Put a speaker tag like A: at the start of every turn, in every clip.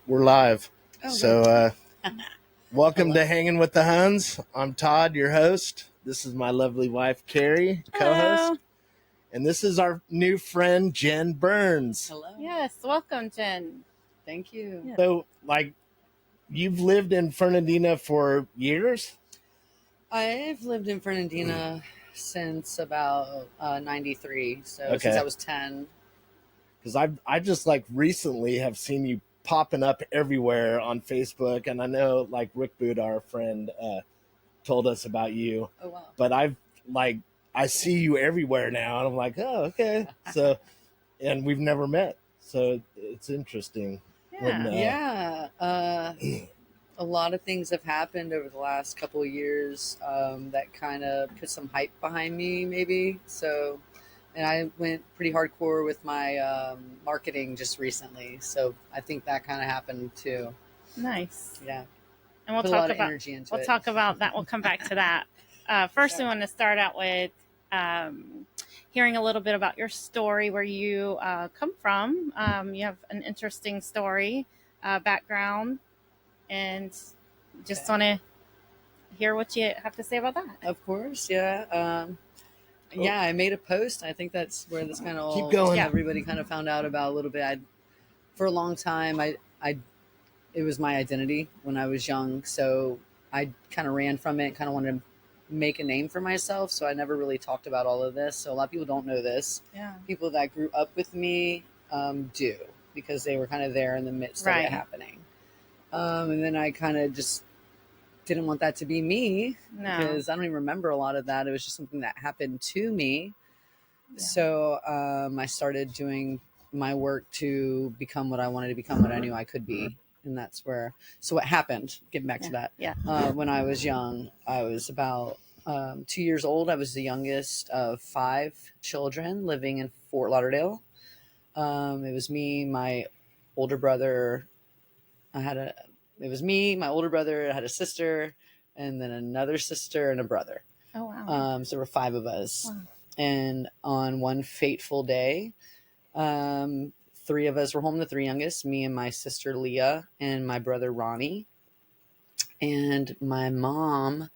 A: we're live.
B: Oh,
A: So welcome to Hangin with the Hunns. I'm Todd, your host. This is my lovely wife Carrie, co-host.
C: Hello.
A: And this is our new friend Jenn Burns.
B: Hello.
C: Yes, welcome, Jen.
B: Thank you.
C: Yeah.
A: So you've lived in Fernandina for years?
B: I've lived in Fernandina since about 93, so
A: Okay.
B: since I was 10.
A: Because I just recently have seen you popping up everywhere on Facebook, and I know Rick Boot, our friend, told us about you.
B: Oh, wow.
A: But I see you everywhere now, and I'm like, oh, okay. So, and we've never met, so it's interesting.
C: Yeah.
B: A lot of things have happened over the last couple of years that kind of put some hype behind me, maybe. So, and I went pretty hardcore with my marketing just recently. So I think that kind of happened too.
C: Nice.
B: Yeah.
C: And we'll
B: Put a lot
C: talk
B: of
C: about
B: energy into
C: we'll
B: it.
C: talk about that. We'll come back to that. First, we want to start out with hearing a little bit about your story, where you come from. You have an interesting story, background, and just want to hear what you have to say about that.
B: Of course, yeah. Yeah, I made a post. I think that's where this kind of
A: Keep going.
B: Everybody kind of found out about a little bit. For a long time, it was my identity when I was young. So I kind of ran from it, kind of wanted to make a name for myself. So I never really talked about all of this. So a lot of people don't know this.
C: Yeah.
B: People that grew up with me do, because they were kind of there in the midst of it happening. And then I kind of just didn't want that to be me, because I don't even remember a lot of that. It was just something that happened to me. Yeah. So I started doing my work to become what I wanted to become, what I knew I could be. And that's where, so what happened, getting back to that.
C: Yeah.
B: When I was young, I was about 2 years old. I was the youngest of 5 children living in Fort Lauderdale. It was me, my older brother. It was me, my older brother. I had a sister, and then another sister and a brother.
C: Oh, wow.
B: So there were 5 of us.
C: Wow.
B: And on one fateful day, 3 of us were home, the 3 youngest, me and my sister Leah and my brother Ronnie. And my mom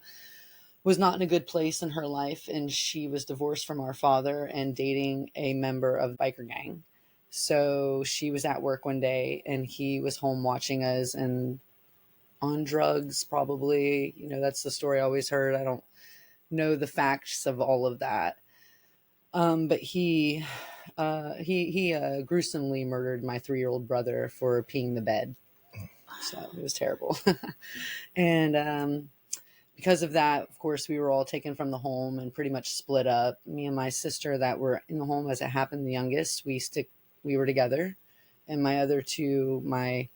B: was not in a good place in her life, and she was divorced from our father and dating a member of the biker gang. So she was at work one day, and he was home watching us and on drugs, probably. That's the story I always heard. I don't know the facts of all of that. But he gruesomely murdered my 3-year-old brother for peeing the bed. So it was terrible. And because of that, of course, we were all taken from the home and pretty much split up. Me and my sister that were in the home, as it happened, the youngest, we were together. And my other 2, my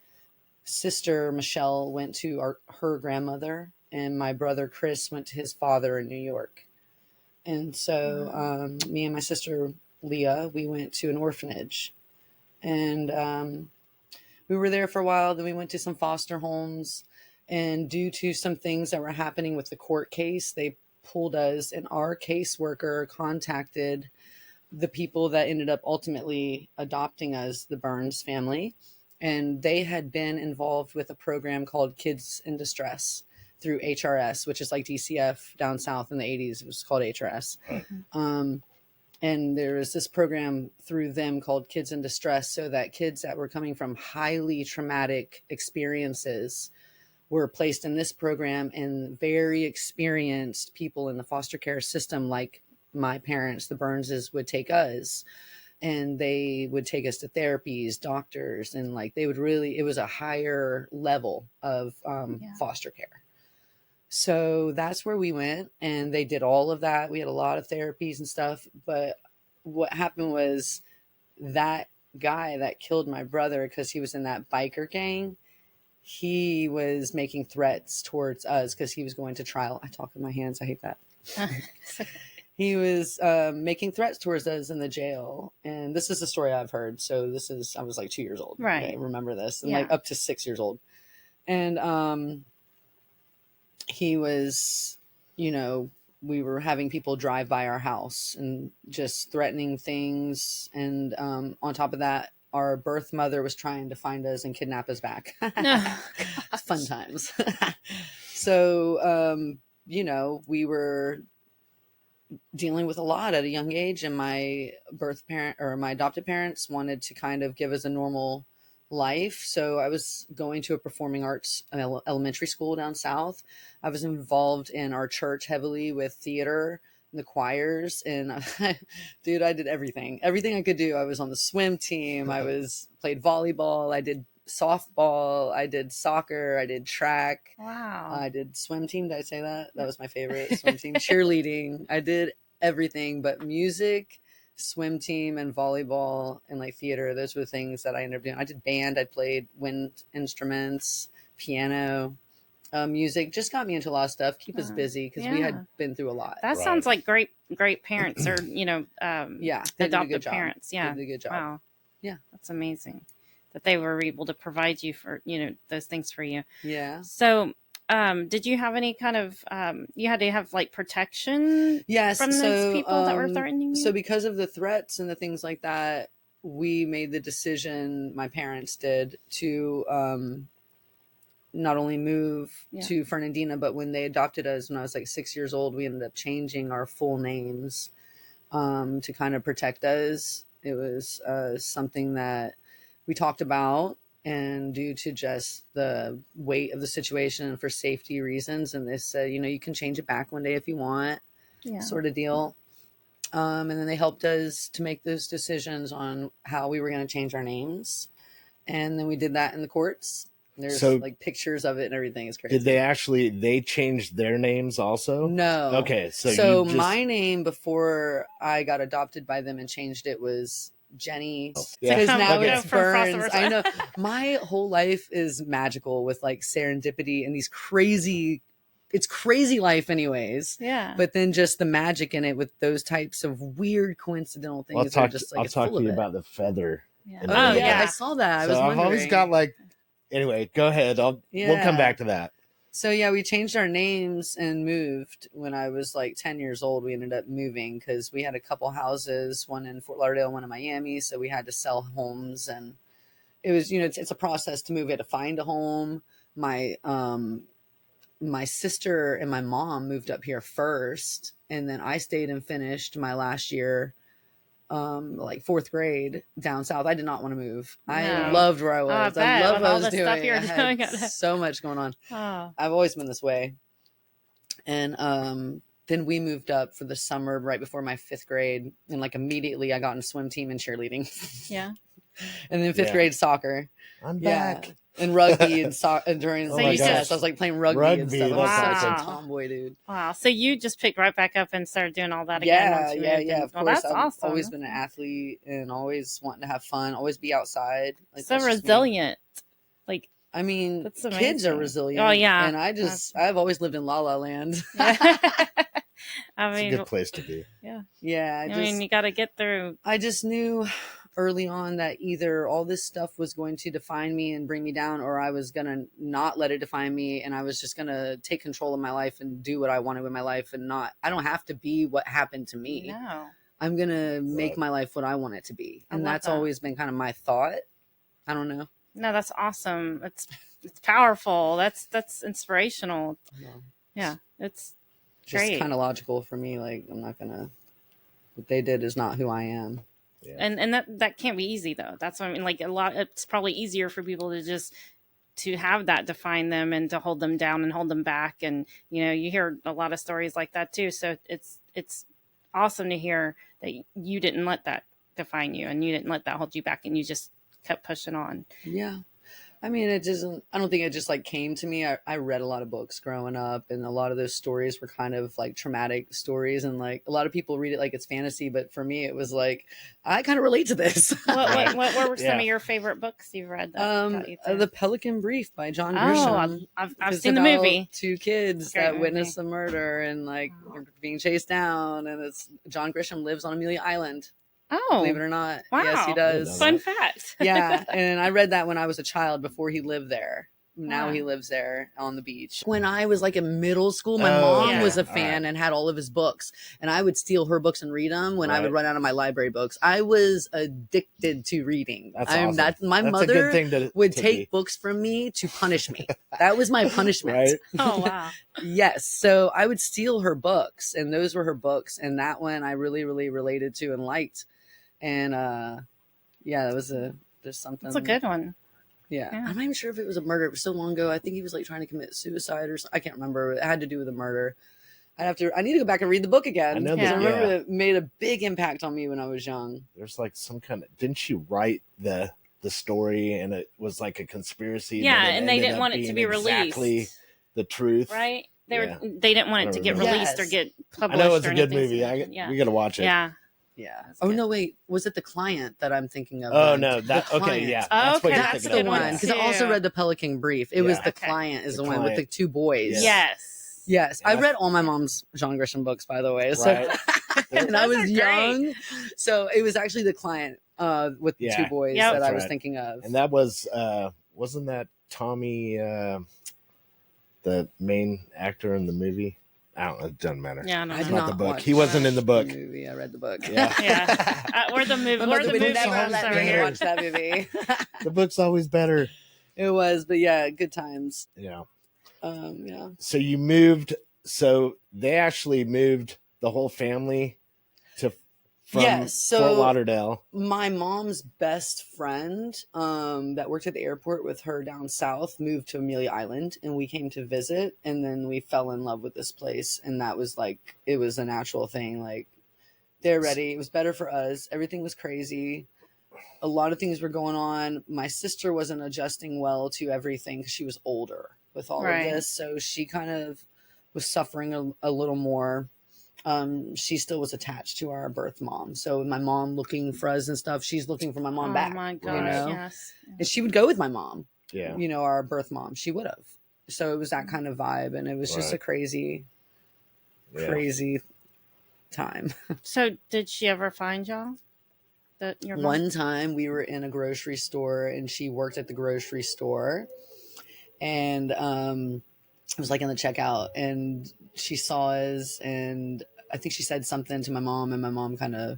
B: sister Michelle went to her grandmother, and my brother Chris went to his father in New York. And so me and my sister Leah, we went to an orphanage, and we were there for a while. Then we went to some foster homes, and due to some things that were happening with the court case, they pulled us, and our caseworker contacted the people that ended up ultimately adopting us, the Burns family. And they had been involved with a program called Kids in Distress through HRS, which is like DCF down south in the 80s. It was called HRS. Mm-hmm. And there was this program through them called Kids in Distress, so that kids that were coming from highly traumatic experiences were placed in this program, and very experienced people in the foster care system, like my parents, the Burnses, would take us. And they would take us to therapies, doctors, and they would really, it was a higher level of foster care. So that's where we went, and they did all of that. We had a lot of therapies and stuff. But what happened was that guy that killed my brother, because he was in that biker gang, he was making threats towards us because he was going to trial. I talk with my hands. I hate that. He was making threats towards us in the jail. And this is the story I've heard. So I was 2 years old.
C: Right.
B: I remember this. And up to 6 years old. And he was, we were having people drive by our house and just threatening things. And on top of that, our birth mother was trying to find us and kidnap us back. Fun times. So, we were dealing with a lot at a young age, and my birth parent or my adopted parents wanted to kind of give us a normal life. So I was going to a performing arts elementary school down south. I was involved in our church heavily with theater and the choirs, and dude, I did everything I could do. I was on the swim team. I played volleyball. I did softball. I did soccer. I did track.
C: Wow.
B: I did swim team. Did I say that? That was my favorite. Swim team. Cheerleading. I did everything but music, swim team, and volleyball, and like theater. Those were the things that I ended up doing. I did band. I played wind instruments, piano, music. Just got me into a lot of stuff. Keep us busy because we had been through a lot.
C: That sounds like great parents, or adopted parents. Yeah,
B: they did a good job.
C: Wow.
B: Yeah,
C: that's amazing that they were able to provide you for those things for you.
B: Yeah.
C: So did you have any kind of you had to have like protection from those people that were threatening you?
B: So because of the threats and the things like that, we made the decision, my parents did, to not only move to Fernandina, but when they adopted us when I was like 6 years old, we ended up changing our full names to kind of protect us. It was something that we talked about, and due to just the weight of the situation and for safety reasons, and they said, you can change it back one day if you want, sort of deal. And then they helped us to make those decisions on how we were going to change our names. And then we did that in the courts. There's like pictures of it and everything. Is crazy.
A: Did they changed their names also?
B: No.
A: Okay.
B: So my name before I got adopted by them and changed it was Jenny, because now it's Burns. I know my whole life is magical with like serendipity and these it's crazy life anyways.
C: Yeah.
B: But then just the magic in it with those types of weird coincidental things.
A: I'll talk to you about the feather.
C: Yeah.
B: Oh yeah, I saw that.
A: I've always got anyway, go ahead. We'll come back to that.
B: So yeah, we changed our names and moved when I was like 10 years old. We ended up moving because we had a couple houses, one in Fort Lauderdale, one in Miami. So we had to sell homes, and it was, it's a process to move. We had to find a home. My sister and my mom moved up here first, and then I stayed and finished my last year, like fourth grade down south. I did not want to move. I loved where I was. I loved what I was doing. I had so much going on.
C: Oh.
B: I've always been this way. And then we moved up for the summer right before my fifth grade, and like immediately I got in swim team and cheerleading.
C: Yeah.
B: And then fifth grade soccer.
A: I'm back.
B: And rugby and during recess, I was like playing rugby and stuff.
C: Wow.
B: Such a tomboy, dude.
C: Wow. So you just picked right back up and started doing all that again?
B: Yeah. Of course.
C: That's
B: I've
C: awesome.
B: always been an athlete and always wanting to have fun, always be outside. Like,
C: so resilient. Like,
B: I mean, kids are resilient.
C: Oh yeah.
B: And I've always lived in La La Land.
C: I mean,
A: it's a good place to be.
C: Yeah.
B: Yeah.
C: I mean, you got to get through.
B: I just knew early on that either all this stuff was going to define me and bring me down, or I was going to not let it define me. And I was just going to take control of my life and do what I wanted with my life, and I don't have to be what happened to me.
C: No.
B: I'm going to make my life what I want it to be. And that's always been kind of my thought. I don't know.
C: No, that's awesome. It's powerful. That's inspirational. Yeah. It's
B: just
C: great.
B: Kind of logical for me. Like, I'm not going to, what they did is not who I am.
C: Yeah. And that can't be easy though. That's what I mean. Like it's probably easier for people to have that define them and to hold them down and hold them back. And, you hear a lot of stories like that too. So it's awesome to hear that you didn't let that define you and you didn't let that hold you back and you just kept pushing on.
B: Yeah. I mean, I don't think it just like came to me. I read a lot of books growing up, and a lot of those stories were kind of like traumatic stories. And like a lot of people read it like it's fantasy, but for me, it was like, I kind of relate to this.
C: What were some of your favorite books you've read?
B: The Pelican Brief by John Grisham.
C: I've seen the movie.
B: Two kids that witness a murder and like being chased down. And it's John Grisham lives on Amelia Island.
C: Oh,
B: believe it or not.
C: Wow.
B: Yes, he does.
C: Fun fact.
B: Yeah. And I read that when I was a child before he lived there. Now
C: Wow.
B: he lives there on the beach. When I was like in middle school, my
A: Oh,
B: mom
C: yeah.
B: was a
A: All
B: fan
A: right.
B: and had all of his books, and I would steal her books and read them when I would
A: Right.
B: run out of my library books. I was addicted to reading.
A: That's awesome.
B: My
A: That's a good
B: mother
A: thing to
B: would
A: to
B: take
A: be.
B: books from me to punish me. That was my punishment.
A: Right.
C: Oh, wow.
B: Yes. So I would steal her books, and those were her books. And that one I really, really related to and liked. And yeah, that was just something.
C: That's a good one.
B: Yeah.
C: Yeah.
B: I'm not even sure if it was a murder. It was so long ago. I think he was like trying to commit suicide or something. I can't remember. It had to do with a murder. I need to go back and read the book again.
A: I know
B: because
C: that-
B: I remember
A: yeah.
B: it made a big impact on me when I was young.
A: There's like some kind of, didn't she write the story and it was like a conspiracy?
C: Yeah,
A: but it
C: and they
A: ended
C: didn't
A: up
C: want it to
A: being
C: be
A: exactly
C: released,
A: the truth.
C: right? They
A: Yeah.
C: they didn't want it to get
A: remember.
C: released or
B: Yes.
C: get
A: I
C: published.
A: know it's
C: or
A: a good
C: anything,
A: movie.
C: so yeah,
A: We got to watch it.
C: yeah.
B: Yeah.
C: That's
B: Oh
C: good.
B: no, wait. Was it The Client that I'm thinking of?
A: Oh
B: then?
A: no,
B: The
A: okay,
B: Client.
A: yeah,
C: Okay,
A: what you're
C: that's
B: That's
A: thinking
B: the
A: of,
B: one
A: yeah.
B: because I also
C: too.
B: read The Pelican Brief. It was
A: Yeah.
B: The
C: Okay.
B: Client is
A: The
B: the one with the
A: Client.
B: two boys.
C: Yes.
B: Yes, I
A: Yeah.
B: read all my mom's John Grisham books, by the way. So,
A: Right.
B: and I
C: Those
B: was
C: are great.
B: young, so it was actually The Client with the
A: Yeah.
B: two boys
C: Yep.
B: that
A: That's
B: I was
A: right.
B: thinking of.
A: And that was wasn't that Tommy the main actor in the movie? I don't know, it doesn't matter.
C: Yeah, I don't
B: I
C: know.
B: did
A: not
B: not
A: the book.
B: watch
A: He wasn't in the book.
B: movie. I read the book.
A: Yeah.
C: Yeah. We're the movie.
B: My
C: We're
B: mother
C: the
B: would
C: movie
B: never
C: homes
B: let
C: over
B: me
C: here.
B: watch that movie.
A: The book's always better.
B: It was, but yeah, good times.
A: Yeah.
B: Yeah.
A: So you moved, so they actually moved the whole family from
B: Yes, so-
A: Fort Lauderdale.
B: My mom's best friend that worked at the airport with her down south moved to Amelia Island, and we came to visit, and then we fell in love with this place, and that was like, it was a natural thing. Like, they're ready. It was better for us. Everything was crazy. A lot of things were going on. My sister wasn't adjusting well to everything because she was older with all
C: Right.
B: of this, so she kind of was suffering a little more. She still was attached to our birth mom. So my mom looking for us and stuff, she's looking for my mom
C: Oh
B: back.
C: my gosh!
A: Right.
B: know?
C: Yes.
B: And she would go with my mom,
A: Yeah.
B: our birth mom. She would have. So it was that kind of vibe. And it was just
A: Right.
B: a crazy,
A: Yeah.
B: crazy time.
C: So did she ever find y'all? Your mom?
B: One time we were in a grocery store and she worked at the grocery store. And it was like in the checkout and she saw us and I think she said something to my mom and my mom kind of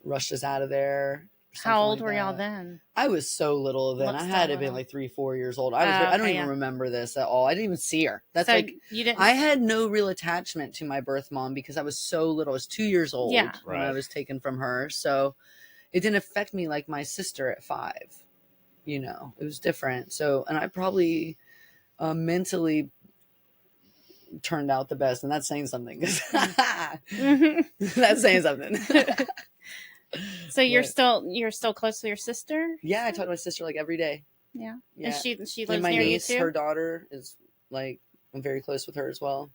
B: rushed us out of there.
C: How old
B: like
C: were y'all
B: that.
C: then?
B: I was so little then.
C: Looks
B: I
C: so
B: had to be
C: little.
B: like 3-4 years old. I don't
C: okay,
B: even
C: yeah.
B: remember this at all. I didn't even see her. That's
C: So
B: like
C: you didn't.
B: I had no real attachment to my birth mom because I was so little. I was 2 years old
C: Yeah.
B: when I
A: Right.
B: was taken from her. So it didn't affect me like my sister at 5. It was different. So, and I probably mentally turned out the best, and that's saying something.
C: Mhm.
B: That's saying something.
C: So you're
B: But-
C: still close with your sister?
B: Yeah, I talk to my sister like every day.
C: Yeah.
B: Yeah.
C: And she
B: And
C: lives
B: my
C: near
B: niece,
C: you too.
B: her daughter, is like I'm very close with her as well.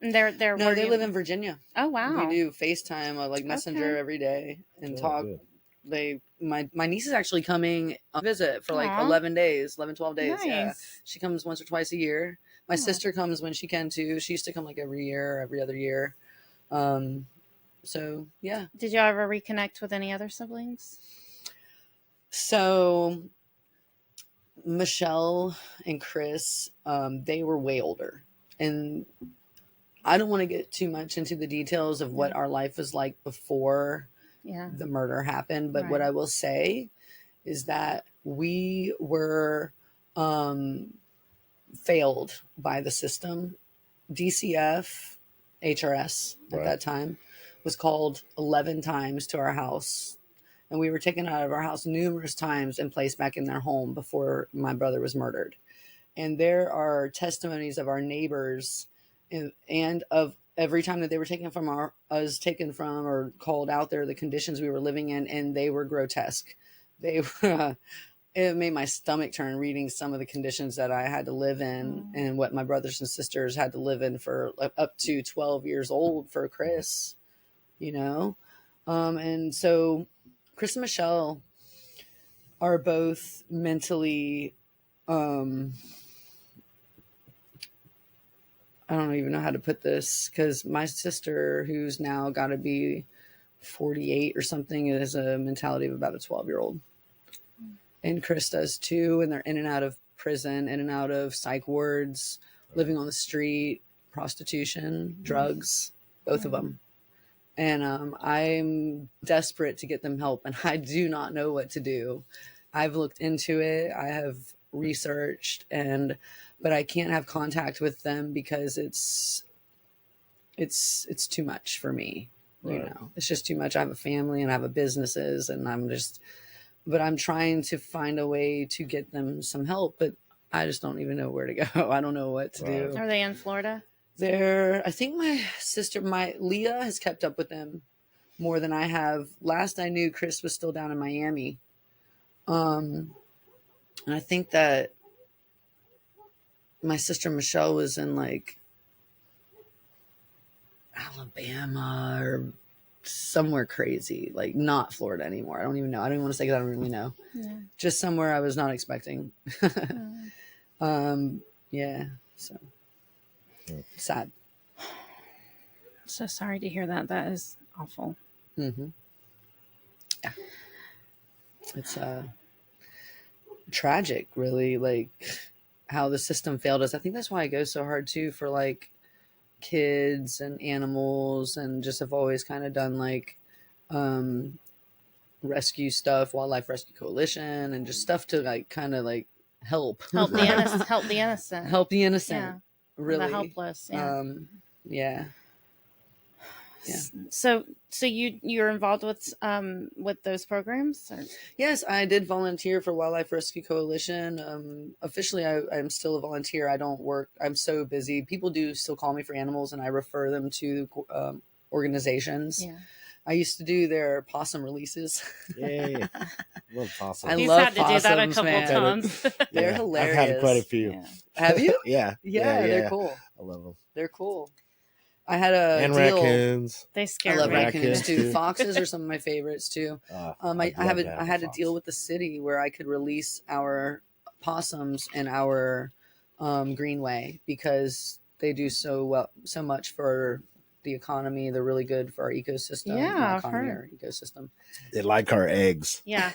C: And they're
B: No,
C: where
B: they
C: you-
B: live in Virginia.
C: Oh wow.
B: We do FaceTime, like Messenger
C: Okay.
B: every day, and
A: Oh,
B: talk.
A: good.
B: My niece is actually coming visit for like
C: Aw.
B: 11 days, 12 days.
C: Nice.
B: Yeah, she comes once or twice a year. My
C: Aw.
B: sister comes when she can too. She used to come like every year, every other year. So yeah.
C: Did you ever reconnect with any other siblings?
B: So Michelle and Chris, they were way older, and I don't want to get too much into the details of what our life was like before
C: Yeah.
B: the murder happened. But what
C: Right.
B: I will say is that we were failed by the system. DCF, HRS at
A: Right.
B: that time, was called 11 times to our house. And we were taken out of our house numerous times and placed back in their home before my brother was murdered. And there are testimonies of our neighbors and of every time that they were taken from taken from or called out there, the conditions we were living in, and they were grotesque. They were, it made my stomach turn reading some of the conditions that I had to live in and what my brothers and sisters had to live in for up to 12 years old for Chris, and so Chris and Michelle are both mentally, I don't even know how to put this, because my sister, who's now got to be 48 or something, has a mentality of about a 12-year-old. And Chris does too, and they're in and out of prison, in and out of psych wards, living on the street, prostitution, drugs, both of them. And I'm desperate to get them help, and I do not know what to do. I've looked into it. I have researched, but I can't have contact with them because it's too much for me. Right. You know, it's just too much. I have a family and I have businesses, and but I'm trying to find a way to get them some help, but I just don't even know where to go. I don't know what to do.
C: Are they in Florida?
B: I think my sister, Leah, has kept up with them more than I have. Last I knew, Chris was still down in Miami. And I think that my sister Michelle was in like Alabama or somewhere crazy, like not Florida anymore. I don't even know. I don't even want to say because I don't really know. Yeah. Just somewhere I was not expecting. Yeah. So sad.
C: So sorry to hear that. That is awful.
B: Mm-hmm. Yeah. It's tragic, really, like how the system failed us. I think that's why I go so hard too for like kids and animals, and just have always kind of done like rescue stuff, Wildlife Rescue Coalition, and just stuff to like kind of like help
C: the innocent,
B: help the innocent,
C: yeah.
B: Really
C: the helpless. Yeah.
B: Yeah.
C: So you're involved with those programs? Or?
B: Yes, I did volunteer for Wildlife Rescue Coalition. Officially, I'm still a volunteer. I don't work. I'm so busy. People do still call me for animals, and I refer them to organizations. Yeah. I used to do their possum releases.
A: Yay. Love possums.
C: He's had to do that a couple times.
B: They're hilarious.
A: I've had quite a few.
B: Yeah. Have you?
A: Yeah.
B: They're cool.
A: I love them.
B: They're cool. I had a
A: and
B: deal.
A: Raccoons.
C: They scare
B: me. I love
C: me.
B: raccoons too. Foxes are some of my favorites too. I had a deal with the city where I could release our possums in our greenway because they do so much for the economy. They're really good for our ecosystem.
C: Yeah,
B: our ecosystem.
A: They like our eggs.
C: Yeah,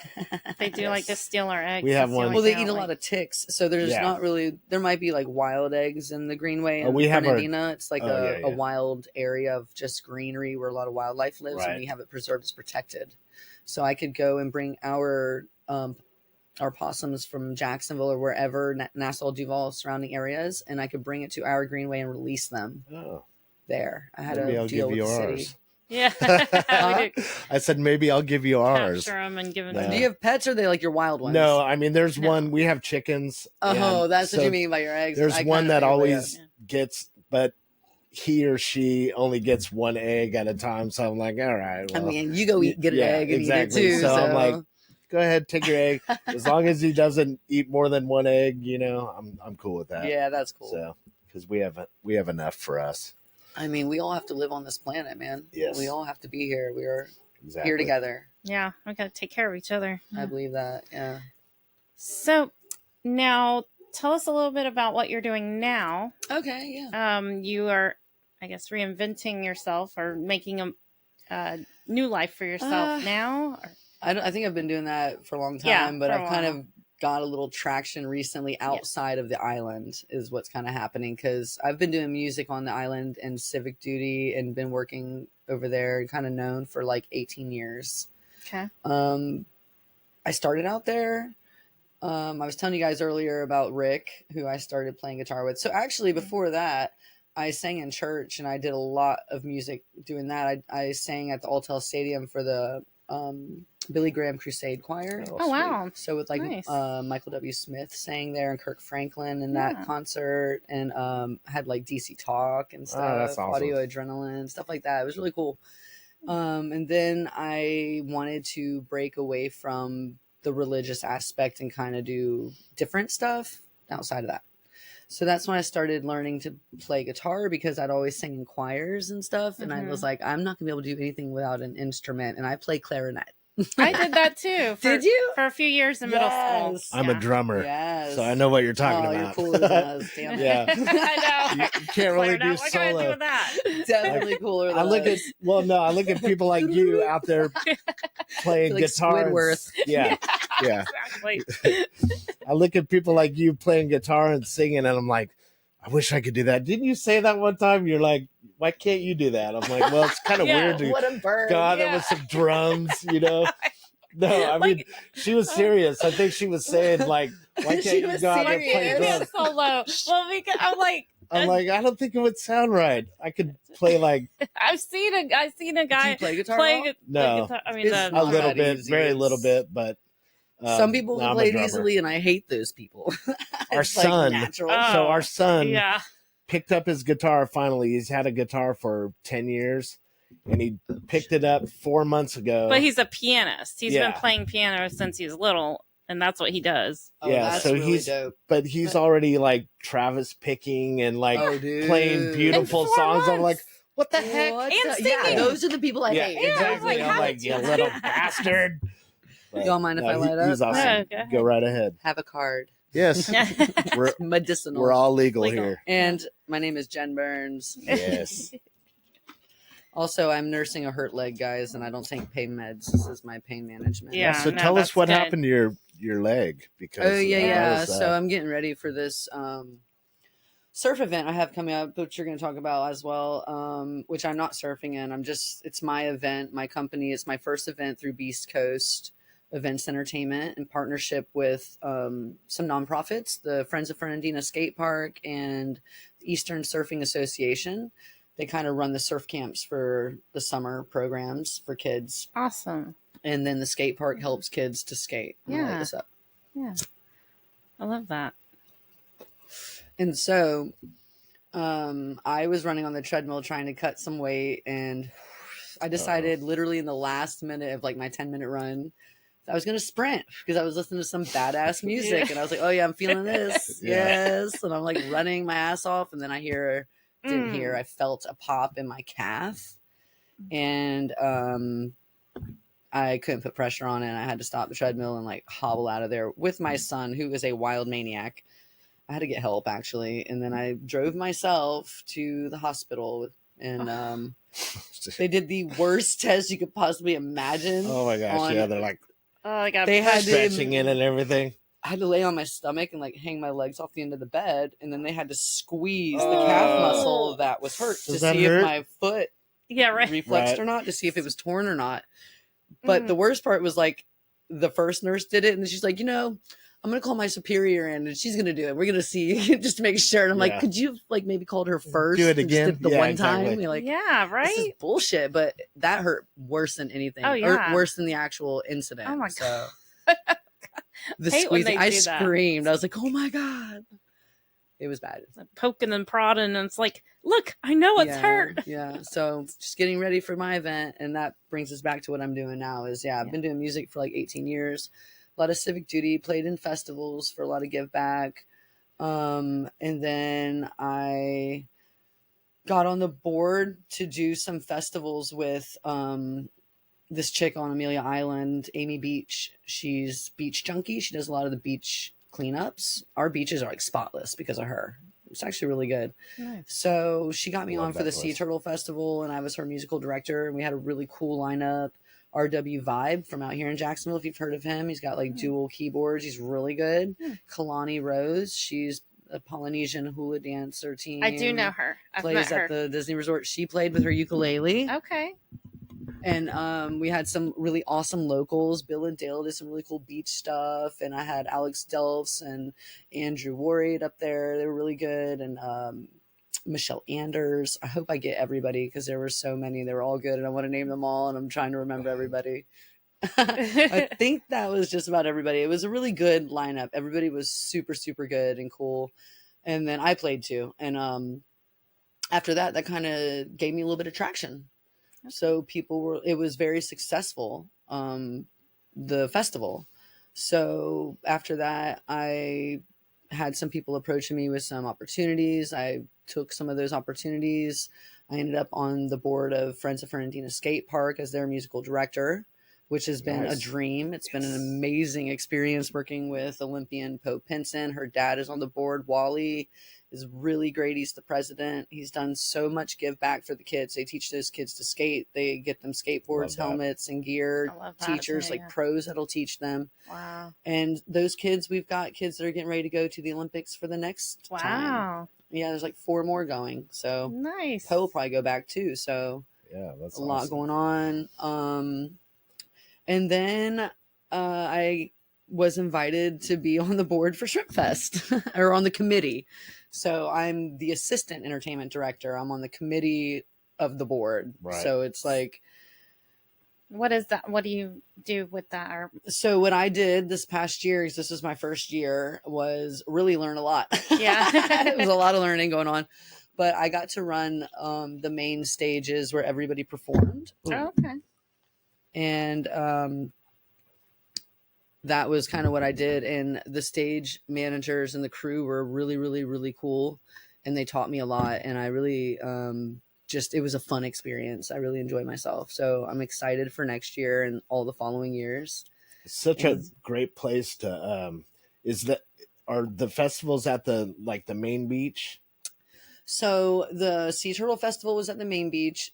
C: they do like to steal our eggs.
A: We have one.
B: Well, they eat a lot of ticks, so there's not really. There might be like wild eggs in the greenway. And
A: we have
B: Fernandina. It's like a wild area of just greenery where a lot of wildlife lives, and we have it preserved as protected. So I could go and bring our possums from Jacksonville or wherever, Nassau, Duval, surrounding areas, and I could bring it to our greenway and release them.
A: Oh.
B: There, I had a deal with the city.
C: Yeah,
A: I said maybe I'll give you ours.
C: Capture them and give them.
B: Do you have pets, or are they like your wild ones?
A: No, I mean there's one. We have chickens.
B: Oh, that's what you mean by your eggs.
A: There's one that always gets, but he or she only gets one egg at a time. So I'm like, all right. Well,
B: I mean, you go get an egg and eat it too.
A: So I'm like, go ahead, take your egg. As long as he doesn't eat more than one egg, I'm cool with that.
B: Yeah, that's cool.
A: So because we have enough for us.
B: I mean, we all have to live on this planet, man.
A: Yes.
B: We all have to be here. We are here together.
C: Yeah, we got to take care of each other.
B: I believe that, yeah.
C: So now tell us a little bit about what you're doing now.
B: Okay, yeah.
C: You are, I guess, reinventing yourself or making a new life for yourself now? Or?
B: I think I've been doing that for a long time, but I've kind of got a little traction recently outside of the island is what's kind of happening, because I've been doing music on the island and civic duty and been working over there and kind of known for like 18 years.
C: Okay.
B: I started out there. I was telling you guys earlier about Rick, who I started playing guitar with. So actually before that, I sang in church and I did a lot of music doing that. I sang at the Alltel Stadium for the Billy Graham Crusade Choir.
C: Oh wow.
B: So with like nice. Michael W. Smith sang there and Kirk Franklin in that concert, and had like DC Talk and stuff,
A: that's awesome.
B: Audio Adrenaline, stuff like that. It was really cool. And then I wanted to break away from the religious aspect and kind of do different stuff outside of that. So that's when I started learning to play guitar, because I'd always sang in choirs and stuff. And I was like, I'm not gonna be able to do anything without an instrument. And I play clarinet.
C: I did that too.
B: Did you?
C: For a few years in middle school.
B: Yes.
A: I'm a drummer,
B: Yes.
A: so I know what you're talking
B: Oh,
A: about.
B: you're cooler than us. Damn it.
A: Yeah.
C: I know.
A: You can't really
C: Flared
A: do
C: out. What can I do
A: solo.
C: with that?
B: Definitely cooler than
A: I look at
B: us.
A: I look at people like you out there playing
B: Like
A: guitar. and
B: Squidward.
A: yeah, yeah.
C: Exactly.
A: I look at people like you playing guitar and singing, and I'm like, I wish I could do that. Didn't you say that one time? You're like, why can't you do that? I'm like, well, it's kind of
C: Yeah,
A: weird to
B: What a bird.
A: go out there
C: Yeah.
A: with some drums, you know? No, I mean,
C: Like-
A: she was serious. I think she was saying, like, why can't
B: She
A: you
B: was
A: go out there and play
B: serious.
C: Yeah,
A: drums?
C: solo. Well, because I'm like,
A: I'm like, I don't think it would sound right. I could play like
C: I've seen a
B: Do you
C: guy
B: play guitar?
C: play
B: well?
C: the
A: No.
C: guitar. I mean,
B: It's
C: the
A: a
B: not
A: little
B: that
A: bit,
B: easy.
A: very
B: It's-
A: little bit, but
B: Some people
A: no,
B: can
A: I'm a
B: play it
A: drummer.
B: easily, and I hate those people.
A: Our
B: It's, like,
A: son-
B: natural.
C: Oh.
A: So our son
C: yeah.
A: picked up his guitar finally. He's had a guitar for 10 years, and he picked it up 4 months ago.
C: But he's a pianist. He's
A: Yeah.
C: been playing piano since he's little, and that's what he does.
B: Oh,
A: yeah,
B: that's
A: so
B: really
A: he's-
B: dope.
A: but he's already like Travis picking and like
B: Oh, dude.
A: playing beautiful
C: In 4
A: songs. I'm
C: months.
A: like, what the heck?
B: What
C: And
B: the- Yeah,
C: singing.
B: those are the people I
A: Yeah,
B: hate.
C: Yeah,
A: exactly.
C: like,
A: I'm
C: how
A: like,
C: did
A: you
C: you-
A: little bastard. But,
B: Y'all mind if I light
A: He's
B: up?
A: awesome.
C: Yeah, go ahead.
A: Go right ahead.
B: Have a card.
A: Yes, we're
B: Medicinal.
A: we're all legal,
C: Legal.
A: here.
B: And my name is Jenn Burns.
A: Yes.
B: Also, I'm nursing a hurt leg, guys, and I don't take pain meds. This is my pain management.
C: Yeah,
A: So
C: no,
A: tell us
C: that's
A: what
C: good.
A: happened to your leg because
B: Oh yeah,
A: I
B: yeah.
A: noticed
B: So
A: that.
B: I'm getting ready for this surf event I have coming up, which you're going to talk about as well. Which I'm not surfing in. It's my event, my company. It's my first event through Beast Coast Events Entertainment in partnership with some nonprofits, the Friends of Fernandina Skate Park and Eastern Surfing Association. They kind of run the surf camps for the summer programs for kids,
C: Awesome.
B: and then the skate park helps kids to skate. I'm gonna light
C: Yeah.
B: this up.
C: Yeah. I love that.
B: And so I was running on the treadmill trying to cut some weight, and I decided literally in the last minute of like my 10-minute run, I was going to sprint because I was listening to some badass music.
C: Yeah.
B: And I was like, oh yeah, I'm feeling this.
A: Yeah.
B: Yes. And I'm like running my ass off. And then I felt a pop in my calf, and I couldn't put pressure on it. And I had to stop the treadmill and like hobble out of there with my son, who is a wild maniac. I had to get help actually. And then I drove myself to the hospital, and they did the worst test you could possibly imagine.
A: Oh my gosh, yeah, they're like
C: Oh, I got
B: They had to-
A: stretching in and everything.
B: I had to lay on my stomach and like hang my legs off the end of the bed, and then they had to squeeze the calf
A: Oh.
B: muscle that was hurt to
A: Does that
B: see
A: hurt?
B: if my foot
C: Yeah, right.
B: reflexed
A: Right.
B: or not, to see if it was torn or not. But
C: Mm.
B: the worst part was like the first nurse did it, and then she's like, I'm gonna call my superior in, and she's gonna do it. We're gonna see just to make sure. And I'm like,
A: Yeah.
B: could you like maybe called her first?
A: Do it
B: and just
A: again?
B: did the
A: Yeah,
B: one
A: exactly.
B: time. You're like,
C: Yeah,
B: this is
C: right?
B: bullshit. But that hurt worse than anything.
C: Oh,
B: Or
C: yeah.
B: worse than the actual incident.
C: Oh, my
B: So the
C: Hate when
B: squeezing,
C: they
B: I
C: do that.
B: screamed. I was like, oh my god, it was bad.
C: Poking and prodding, and it's like, look, I know it's
B: Yeah,
C: hurt.
B: Yeah. So just getting ready for my event. And that brings us back to what I'm doing now is, I've been doing music for like 18 years, a lot of civic duty, played in festivals for a lot of give back. And then I got on the board to do some festivals with this chick on Amelia Island, Amy Beach. She's beach junkie. She does a lot of the beach cleanups. Our beaches are like spotless because of her. It's actually really good.
C: Nice.
B: So she got me
A: Love
B: on for
A: that
B: the Sea
A: place.
B: Turtle Festival, and I was her musical director, and we had a really cool lineup. RW Vibe from out here in Jacksonville, if you've heard of him. He's got like dual keyboards. He's really good. Kalani Rose, she's a Polynesian hula dancer team.
C: I do know her. I've
B: Plays
C: met her.
B: at the Disney Resort. She played with her ukulele.
C: Okay.
B: And we had some really awesome locals. Bill and Dale did some really cool beach stuff. And I had Alex Delfs and Andrew Worried up there. They were really good. And Michelle Anders. I hope I get everybody because there were so many. They were all good. And I want to name them all. And I'm trying to remember everybody. I think that was just about everybody. It was a really good lineup. Everybody was super, super good and cool. And then I played too. And after that, that kind of gave me a little bit of traction. So it was very successful, the festival. So after that, I had some people approaching me with some opportunities. I took some of those opportunities. I ended up on the board of Friends of Fernandina Skate Park as their musical director which has been a
A: Nice.
B: dream. It's been an
A: Yes.
B: amazing experience working with Olympian Pope Pinson. Her dad is on the board. Wally is really great. He's the president. He's done so much give back for the kids. They teach those kids to skate. They get them
A: Love
B: skateboards,
A: that.
B: helmets, and gear.
C: I love that.
B: Teachers,
C: Yeah.
B: pros that'll teach them.
C: Wow.
B: And those kids, we've got kids that are getting ready to go to the Olympics for the next time.
C: Wow.
B: Yeah, there's 4 more going. So
C: Nice.
B: Poe will probably go back too. So
A: Yeah, that's
B: a lot going on. And then I was invited to be on the board for Shrimp Fest or on the committee. So I'm the assistant entertainment director. I'm on the committee of the board.
A: Right.
B: So it's
C: What is that? What do you do with that? Or
B: so what I did this past year, because this was my first year, was really learn a lot.
C: Yeah.
B: It was a lot of learning going on. But I got to run the main stages where everybody performed.
C: oh, okay.
B: And that was kind of what I did. And the stage managers and the crew were really, really, really cool. And they taught me a lot. And I really it was a fun experience. I really enjoyed myself. So I'm excited for next year and all the following years.
A: Such a great place to are the festivals at the main beach?
B: So the Sea Turtle Festival was at the main beach,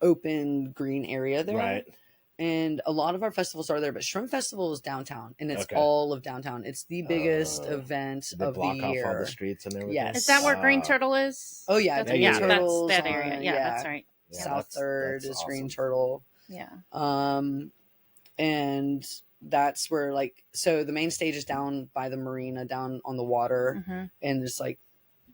B: open green area there.
A: Right.
B: And a lot of our festivals are there, but Shrimp Festival is downtown, and it's
A: Okay.
B: all of downtown. It's the biggest event
A: They
B: of
A: block
B: the
A: off
B: year.
A: all the streets and everything.
B: Yes.
C: Is that where Green
A: Wow.
C: Turtle is?
B: Oh yeah,
C: That's,
A: Green
C: yeah,
B: Turtles
C: that's that area.
B: on-
C: Yeah, that's right.
A: Yeah,
B: South Third
A: that's
B: is Green
A: awesome.
B: Turtle.
C: Yeah.
B: And that's where so the main stage is down by the marina, down on the water,
C: hmm
B: and it's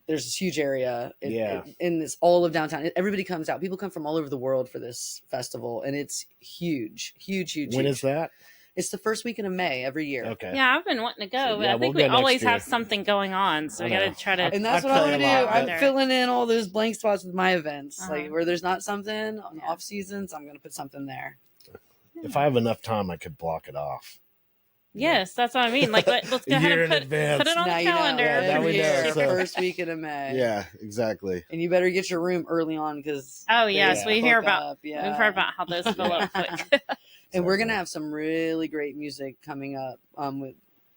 B: there's this huge area.
A: Yeah.
B: And it's all of downtown. Everybody comes out. People come from all over the world for this festival, and it's huge, huge, huge.
A: When
B: huge.
A: is that?
B: It's the first weekend of May every year.
A: Okay.
C: Yeah, I've been wanting to go,
A: So,
C: but
A: yeah,
C: I think
A: we'll
C: we
A: go next
C: always
A: year.
C: have something going on, so
A: I
C: we got
A: know.
C: to try to.
B: And that's
A: I
B: what I'm
A: play
B: gonna
A: a
B: do.
A: lot
B: I'm
A: there.
B: filling in all those blank spots with my events.
C: Uh-huh.
B: Where there's not something on
C: Yeah.
B: off seasons, I'm gonna put something there.
A: If I have enough time, I could block it off.
C: Yes, that's what I mean. Let's go
A: A
C: ahead
A: year
C: and
A: in advance.
C: put it on
B: Now
C: the
B: you know.
C: calendar.
A: Yeah, now
B: Every
A: we know,
B: year,
A: so-
B: first weekend of May.
A: Yeah, exactly.
B: And you better get your room early on because
C: Oh yes, we hear about.
B: We've
C: We've heard about how those fill up quick.
B: and we're gonna
A: Exactly.
B: have some really great music coming up.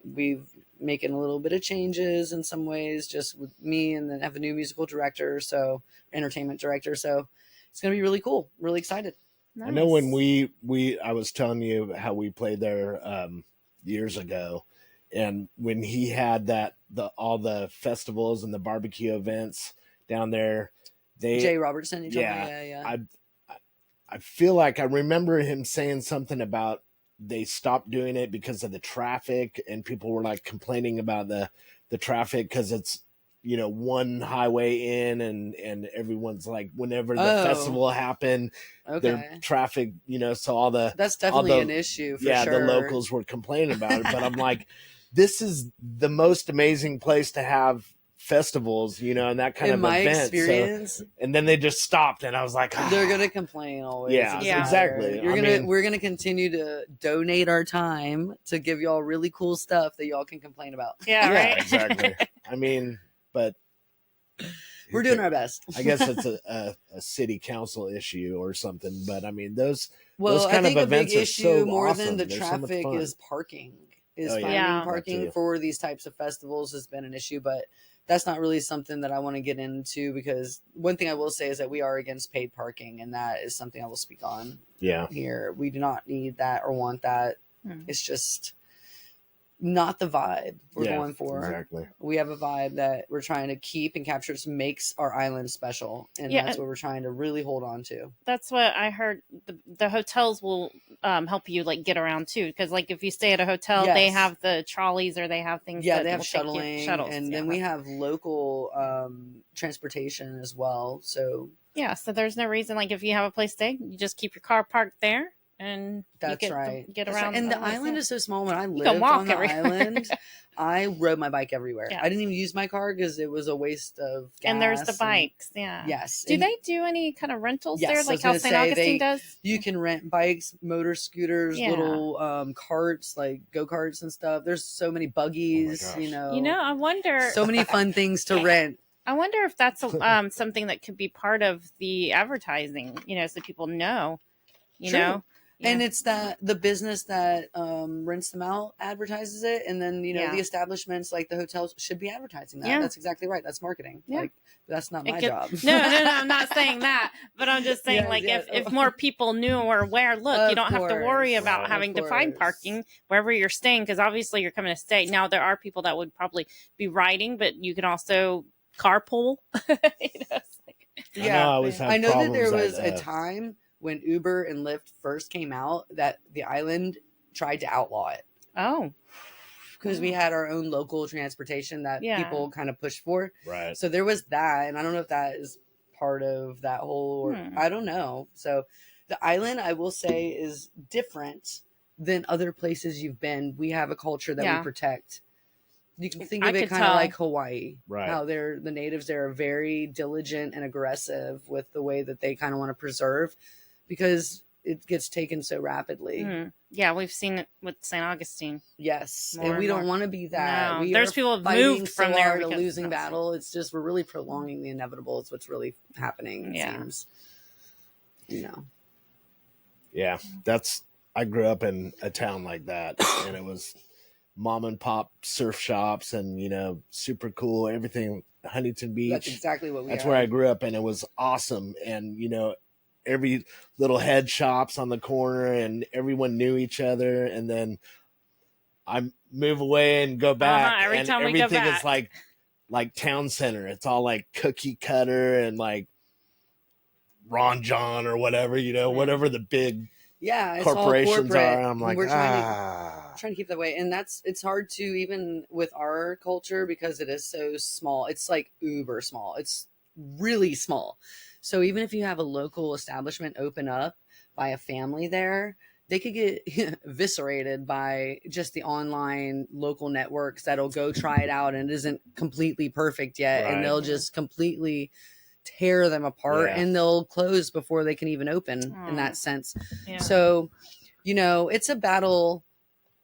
B: We've making a little bit of changes in some ways, just with me, and then have a new musical director, so entertainment director. So it's gonna be really cool. Really excited.
A: I know when
C: Nice.
A: I was telling you how we played there years ago, and when he had all the festivals and the barbecue events down there,
B: Jay Robertson. You told me?
A: Yeah.
B: yeah.
A: I feel like I remember him saying something about they stopped doing it because of the traffic, and people were complaining about the traffic because it's one highway in, and everyone's whenever the
B: Oh.
A: festival happened,
B: Okay.
A: their traffic, so all the
B: That's definitely
A: the-
B: an issue for
A: yeah,
B: sure.
A: the locals were complaining about it, but I'm like, this is the most amazing place to have festivals, and that kind
B: In
A: of
B: my
A: event.
B: experience,
A: And then they just stopped, and I was like,
B: they're gonna complain always.
A: Yeah,
B: It's
C: Yeah.
A: exactly.
B: We're gonna continue to donate our time to give y'all really cool stuff that y'all can complain about.
C: Yeah,
A: yeah,
C: right.
A: exactly. I mean, but
B: We're doing our best.
A: I guess it's a city council issue or something, but I mean those
B: Well,
A: kind
B: I
A: of
B: think a big
A: events are
B: issue
A: so
B: more
A: awesome.
B: than the
A: They're so much
B: traffic
A: fun.
B: is parking. Is
A: Oh, yeah.
B: finding
C: Yeah.
A: That
B: parking
A: too.
B: for these types of festivals has been an issue, but that's not really something that I want to get into, because one thing I will say is that we are against paid parking, and that is something I will speak on
A: Yeah,
B: here. We do not need that or want that.
C: Hmm.
B: It's just not the vibe we're
A: yeah,
B: going for.
A: exactly.
B: We have a vibe that we're trying to keep and capture. It makes our island special, and
C: Yeah,
B: that's
C: and-
B: what we're trying to really hold on to.
C: That's what I heard. The hotels will help you get around too, because if you stay at a hotel, they
B: Yes.
C: have the trolleys, or they have things.
B: Yeah,
C: that
B: they have
C: will take you-
B: shuttling,
C: shuttles,
B: and
C: yeah.
B: then we have local transportation as well. So
C: Yeah, so there's no reason if you have a place to stay, you just keep your car parked there, and
B: that's
C: you get
B: right.
C: to get
B: That's right.
C: around.
B: And the
C: otherwise,
B: island
C: yeah.
B: is so small. When I
C: can
B: lived
C: walk
B: on the
C: everywhere.
B: island, I rode my bike everywhere.
C: Yeah.
B: I didn't even use my car because it was a waste of gas.
C: And there's the bikes. Yeah.
B: Yes.
C: Do
B: and
C: they do any kind of rentals
B: Yes, I
C: there,
B: was
C: like how
B: gonna
C: St.
B: say,
C: Augustine does?
B: You can rent bikes, motor scooters,
C: Yeah.
B: little carts, like go-karts and stuff. There's so many buggies,
A: gosh.
C: I wonder.
B: so many fun things to rent.
C: I wonder if that's something that could be part of the advertising. So people know. You
B: True.
C: know.
B: And it's that the business that rents them out advertises it, and then the establishments like the hotels should be advertising that. That's exactly right. That's marketing. Like that's not my job.
C: No, I'm not saying that, but I'm just saying if more people knew or aware, look, you don't have to worry about having to find parking wherever you're staying, because obviously you're coming to stay. Now there are people that would probably be riding, but you can also carpool.
B: I know that there was a time when Uber and Lyft first came out that the island tried to outlaw it.
C: Oh.
B: Because we had our own local transportation that people kind of pushed for. Right. So there was that. And I don't know if that is part of that whole, I don't know. So the island, I will say, is different than other places you've been. We have a culture that we protect. You can think of it kind of like Hawaii. Right. How the natives there are very diligent and aggressive with the way that they kind of want to preserve, because it gets taken so rapidly.
C: Yeah, we've seen it with St. Augustine.
B: Yes, and we don't want to be that.
C: No. There's people who've moved from there
B: to losing battle. It's just we're really prolonging the inevitable. It's what's really happening. It seems.
A: Yeah, I grew up in a town like that, and it was mom and pop surf shops, and super cool everything. Huntington Beach.
B: That's exactly what we.
A: That's where I grew up, and it was awesome. And every little head shops on the corner, and everyone knew each other. And then I move away and go back,
C: every
A: and
C: time we go back,
A: everything is like town center. It's all like cookie cutter and like Ron John or whatever, whatever the big corporations are. I'm like,
B: we're trying to keep that way, and it's hard to, even with our culture, because it is so small. It's like uber small. It's really small. So even if you have a local establishment open up by a family there, they could get eviscerated by just the online local networks that'll go try it out, and it isn't completely perfect yet. Right. And they'll just completely tear them apart, and they'll close before they can even open in that sense. Yeah. So, it's a battle.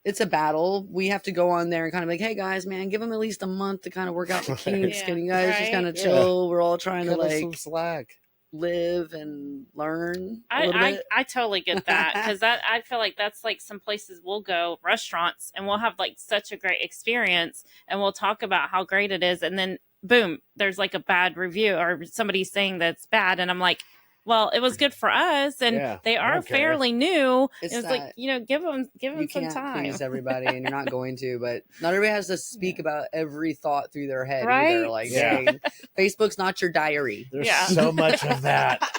B: It's a battle. We have to go on there and kind of like, hey guys, man, give them at least a month to kind of work out the kinks. Can you guys just kind of chill? We're all trying to some slack. Live and learn.
C: I totally get that, because I feel like that's like some places we'll go, restaurants, and we'll have like such a great experience, and we'll talk about how great it is, and then boom, there's like a bad review or somebody saying that's bad, and I'm like, well, it was good for us, and they are fairly new. It's like, give them some time.
B: Please everybody, and you're not going to, but not everybody has to speak about every thought through their head either. Like, hey, Facebook's not your diary.
A: There's so much of that.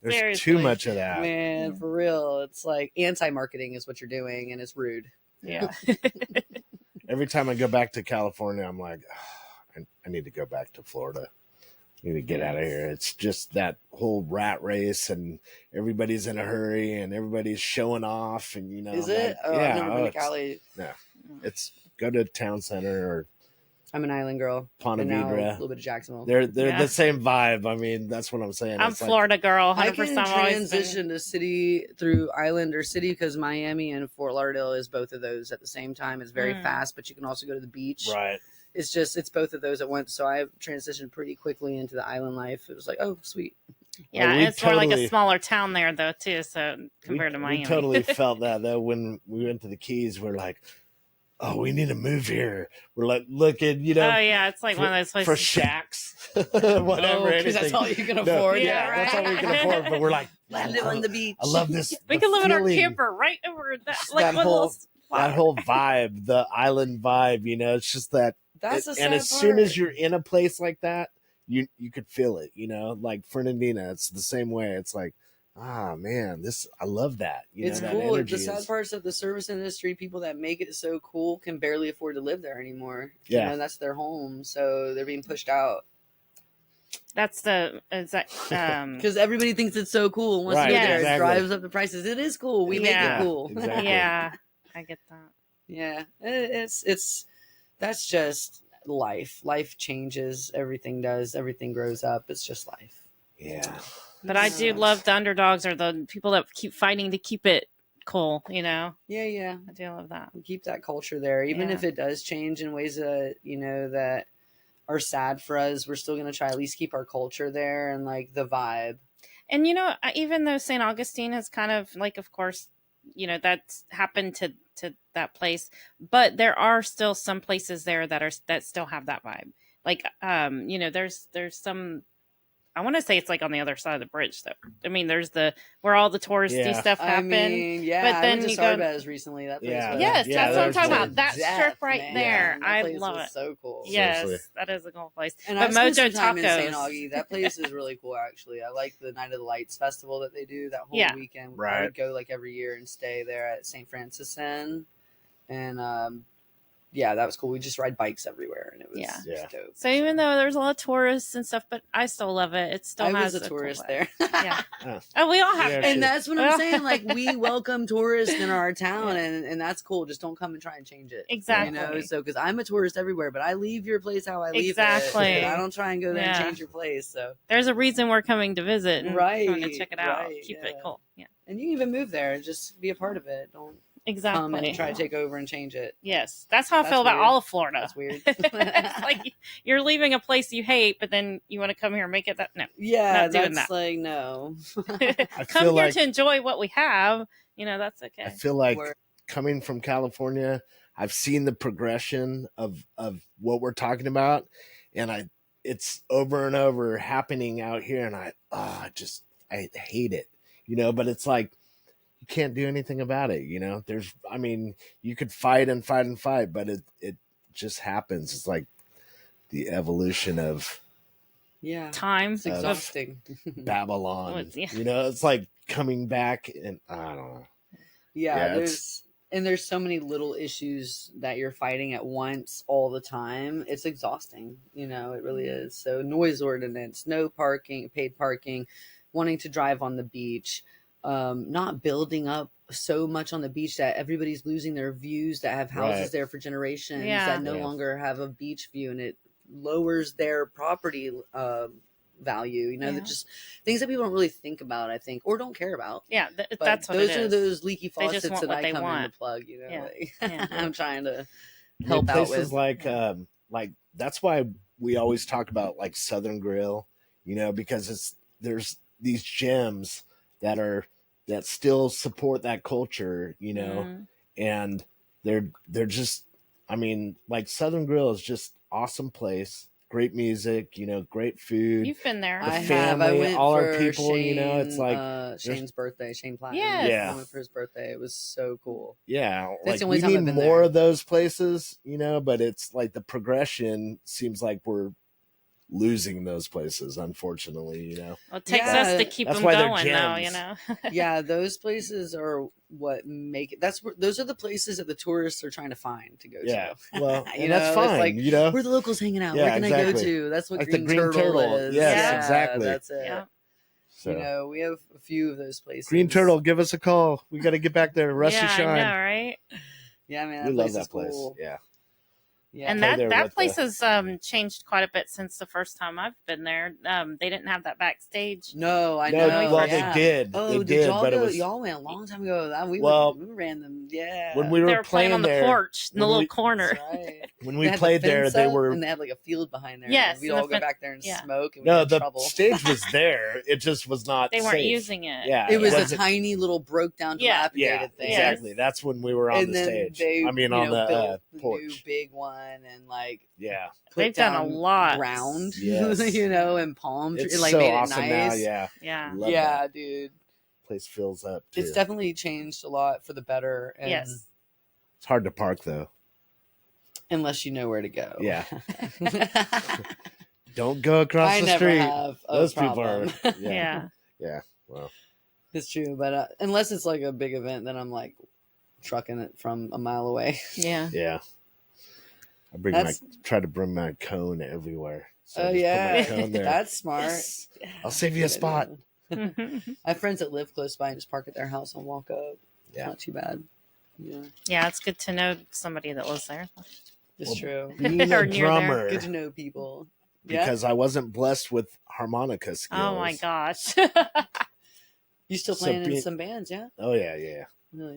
A: There's
C: Seriously.
A: too much of that.
B: Man, for real. It's like anti-marketing is what you're doing, and it's rude.
C: Yeah.
A: Every time I go back to California, I'm like, I need to go back to Florida. Need to get out of here. It's just that whole rat race, and everybody's in a hurry, and everybody's showing off, and
B: Is it? I've never been to Cali.
A: No, it's go to town center or.
B: I'm an island girl.
A: Ponte Vedra,
B: a little bit of Jacksonville.
A: They're the same vibe. I mean, that's what I'm saying.
C: I'm Florida girl. 100%.
B: I can transition to city through island or city, because Miami and Fort Lauderdale is both of those at the same time. It's very fast, but you can also go to the beach.
A: Right.
B: It's both of those at once. So I transitioned pretty quickly into the island life. It was like, oh, sweet.
C: Yeah, it's more like a smaller town there, though, too. So compared to Miami.
A: We totally felt that, though, when we went to the Keys. We're like, oh, we need to move here. We're like looking,
C: Oh, yeah, it's like one of those places.
A: For shacks. Whatever,
B: because that's all you can afford.
A: That's all we can afford. But we're like,
B: I live on the beach.
A: I love this.
C: We can live in our camper right over that. Like
A: that whole vibe, the island vibe, it's just that.
B: That's the sad
A: and as
B: part.
A: soon as you're in a place like that, you could feel it, like Fernandina. It's the same way. It's like, man, I love that.
B: It's
A: that
B: cool. The sad part is that the service industry, people that make it so cool, can barely afford to live there anymore.
A: Yeah,
B: that's their home, so they're being pushed out.
C: Because
B: everybody thinks it's so cool. Once you're there, it drives up the prices. It is cool. We make it cool.
A: Exactly.
C: Yeah, I get that.
B: Yeah, it's. That's just life. Life changes. Everything does. Everything grows up. It's just life.
A: Yeah.
C: But I do love the underdogs, or the people that keep fighting to keep it cool,
B: Yeah.
C: I do love that.
B: We keep that culture there. Even if it does change in ways that, that are sad for us, we're still going to try at least keep our culture there and like the vibe.
C: And even though St. Augustine has kind of like, of course, that's happened to that place, but there are still some places there that still have that vibe. Like, there's some. I want to say it's like on the other side of the bridge, though. I mean, there's where all the touristy stuff happen.
B: But
C: then
B: I went to
C: you
B: Sarbaz recently. That place was
C: yes, that's what I'm talking
B: was
C: about. That
B: death,
C: strip right
B: man.
C: there,
B: That
C: I
B: place
C: love
B: was
C: it.
B: so cool.
C: Yes,
A: Seriously.
C: that is a cool place.
B: And
C: but
B: I spent
C: Mojo
B: some time in St.
C: Tacos,
B: Augie. That place is really cool, actually. I like the Night of the Lights festival that they do that whole weekend. I
A: Right.
B: would go like every year and stay there at St. Francis Inn. And yeah, that was cool. We just ride bikes everywhere, and it was dope.
C: So even though there's a lot of tourists and stuff, but I still love it. It still has
B: was a tourist there.
C: Yeah. Oh, we all have
A: Yeah,
C: been.
B: And that's what I'm saying. Like, we welcome tourists in our town, and that's cool. Just don't come and try and change it.
C: Exactly.
B: So, because I'm a tourist everywhere, but I leave your place how I leave it.
C: Exactly.
B: And I don't try and go there and change your place. So
C: there's a reason we're coming to visit and
B: Right,
C: coming to check it out.
B: right,
C: Keep it cool. Yeah.
B: and you can even move there. Just be a part of it. Don't come and try to take over and change it.
C: Yes, that's how I
B: That's
C: feel about
B: weird.
C: all of Florida.
B: That's weird.
C: It's like you're leaving a place you hate, but then you want to come here and make it that. No,
B: Yeah,
C: not doing
B: that's
C: that.
B: like no.
A: I
C: Come
A: feel
C: here
A: like
C: to enjoy what we have. That's okay.
A: I feel like
B: Word.
A: coming from California, I've seen the progression of what we're talking about, and it's over and over happening out here, and I hate it, but it's like you can't do anything about it, you could fight and fight and fight, but it just happens. It's like the evolution of
C: Time.
B: It's exhausting.
A: Babylon.
C: Yeah.
A: It's like coming back, and I don't know.
B: Yeah, there's so many little issues that you're fighting at once all the time. It's exhausting, it really is. So noise ordinance, no parking, paid parking, wanting to drive on the beach, not building up so much on the beach that everybody's losing their views that have houses there for generations that no longer have a beach view, and it lowers their property value. They're just things that people don't really think about, I think, or don't care about.
C: Yeah,
B: But
C: that's what
B: those
C: it
B: are
C: is.
B: those leaky
C: They just
B: faucets
C: want
B: that
C: what
B: I
C: they
B: come in
C: want.
B: to plug.
C: Yeah.
B: I'm trying to
A: I mean,
B: help out
A: places
B: with.
A: like that's why we always talk about like Southern Grill, because there's these gems that still support that culture, and they're just, I mean, like Southern Grill is just awesome place, great music, great food.
C: You've been there.
B: I
A: family,
B: have. I went
A: all
B: for
A: our people,
B: Shane,
A: it's like
B: Shane's birthday. Shane Platten.
C: Yes.
A: Yeah.
B: I went for his birthday. It was so cool.
A: Yeah,
B: That's
A: like
B: the only
A: we
B: time I've
A: need
B: been
A: more
B: there.
A: of those places, but it's like the progression seems like we're losing those places, unfortunately.
C: Well, it takes
B: Yeah,
C: us to keep
A: that's
C: them
A: why they're
C: going, though.
A: gems.
B: Yeah, those places are what make it. Those are the places that the tourists are trying to find to go
A: Yeah,
B: to.
A: well,
B: You
A: and that's
B: know, it's
A: fine.
B: like, where the locals hanging out?
A: Yeah,
B: Where can I go
A: exactly.
B: to? That's what
A: Like the
B: Green,
A: Green
B: Turtle
A: Turtle.
B: is.
A: Yes,
B: Yeah,
A: exactly.
B: That's it.
C: Yeah.
A: So,
B: We have a few of those places.
A: Green Turtle, give us a call. We got to get back there. Rusty
C: Yeah,
A: Shine.
C: I know, right?
B: Yeah, man,
A: We
B: that
A: love
B: place
A: that
B: is
A: place.
B: cool.
A: Yeah.
B: Yeah.
C: And
A: Play there
C: that
A: with
C: place
A: the-
C: has changed quite a bit since the first time I've been there. They didn't have that backstage.
B: No, I
A: No,
B: know.
A: well,
B: yeah.
A: they did.
B: Oh,
A: They
B: did
A: did,
B: y'all
A: but
B: go?
A: it was
B: Y'all went a long time ago. We ran them. Yeah.
A: when we
C: They
A: were
C: were playing on the
A: there.
C: porch in the
A: when
C: little
A: we-
C: corner.
B: That's right.
A: When
B: They
A: we
B: had the
A: played there,
B: fence
A: they
B: up,
A: were
B: and they had like a field behind there.
C: Yes,
B: and we'd
C: and the
B: all go back there and
C: yeah.
B: smoke, and we'd
A: no,
B: get in
A: the
B: trouble.
A: stage was there. It just was not.
C: They weren't
A: safe.
C: using it.
A: Yeah,
B: It was a
A: wasn't-
B: tiny little broke down,
C: Yeah.
B: dilapidated
A: Yeah,
B: thing.
A: exactly. That's when we were on
B: And
A: the
B: then
A: stage.
B: they,
A: on
B: built
A: the
B: the new
A: porch.
B: big one, and like
A: Yeah,
B: put
C: They've done a
B: down
C: lot.
B: ground,
A: Yes.
B: and palm trees,
A: it's
B: like
A: so
B: made
A: awesome
B: it
A: now.
B: nice.
A: Yeah,
C: Yeah.
A: Love
B: Yeah,
A: that.
B: dude,
A: Place fills up too.
B: it's definitely changed a lot for the better. And
C: Yes.
A: It's hard to park though.
B: unless you know where to go.
A: Yeah. Don't go across
B: I
A: the
B: never
A: street.
B: have a
A: Those
B: problem.
A: people are.
C: Yeah.
A: Yeah. Yeah. Well,
B: It's true, but unless it's like a big event, then I'm like trucking it from a mile away.
C: Yeah.
A: yeah. I try to bring my cone everywhere. So
B: Oh
A: I just
B: yeah,
A: put my cone there.
B: that's smart.
A: Yes. I'll save you a
B: Good
A: spot.
B: idea. I have friends that live close by and just park at their house and walk up. It's
A: Yeah.
B: not too bad. Yeah,
C: Yeah, it's good to know somebody that lives there.
B: it's
A: Well,
B: true.
A: Being
C: Or
A: a
C: near there.
A: drummer,
B: Good to know people. Yeah,
A: because I wasn't blessed with harmonica skills.
C: Oh my gosh.
B: you still
A: So
B: playing in
A: being-
B: some bands? Yeah,
A: Oh yeah, yeah.
B: oh,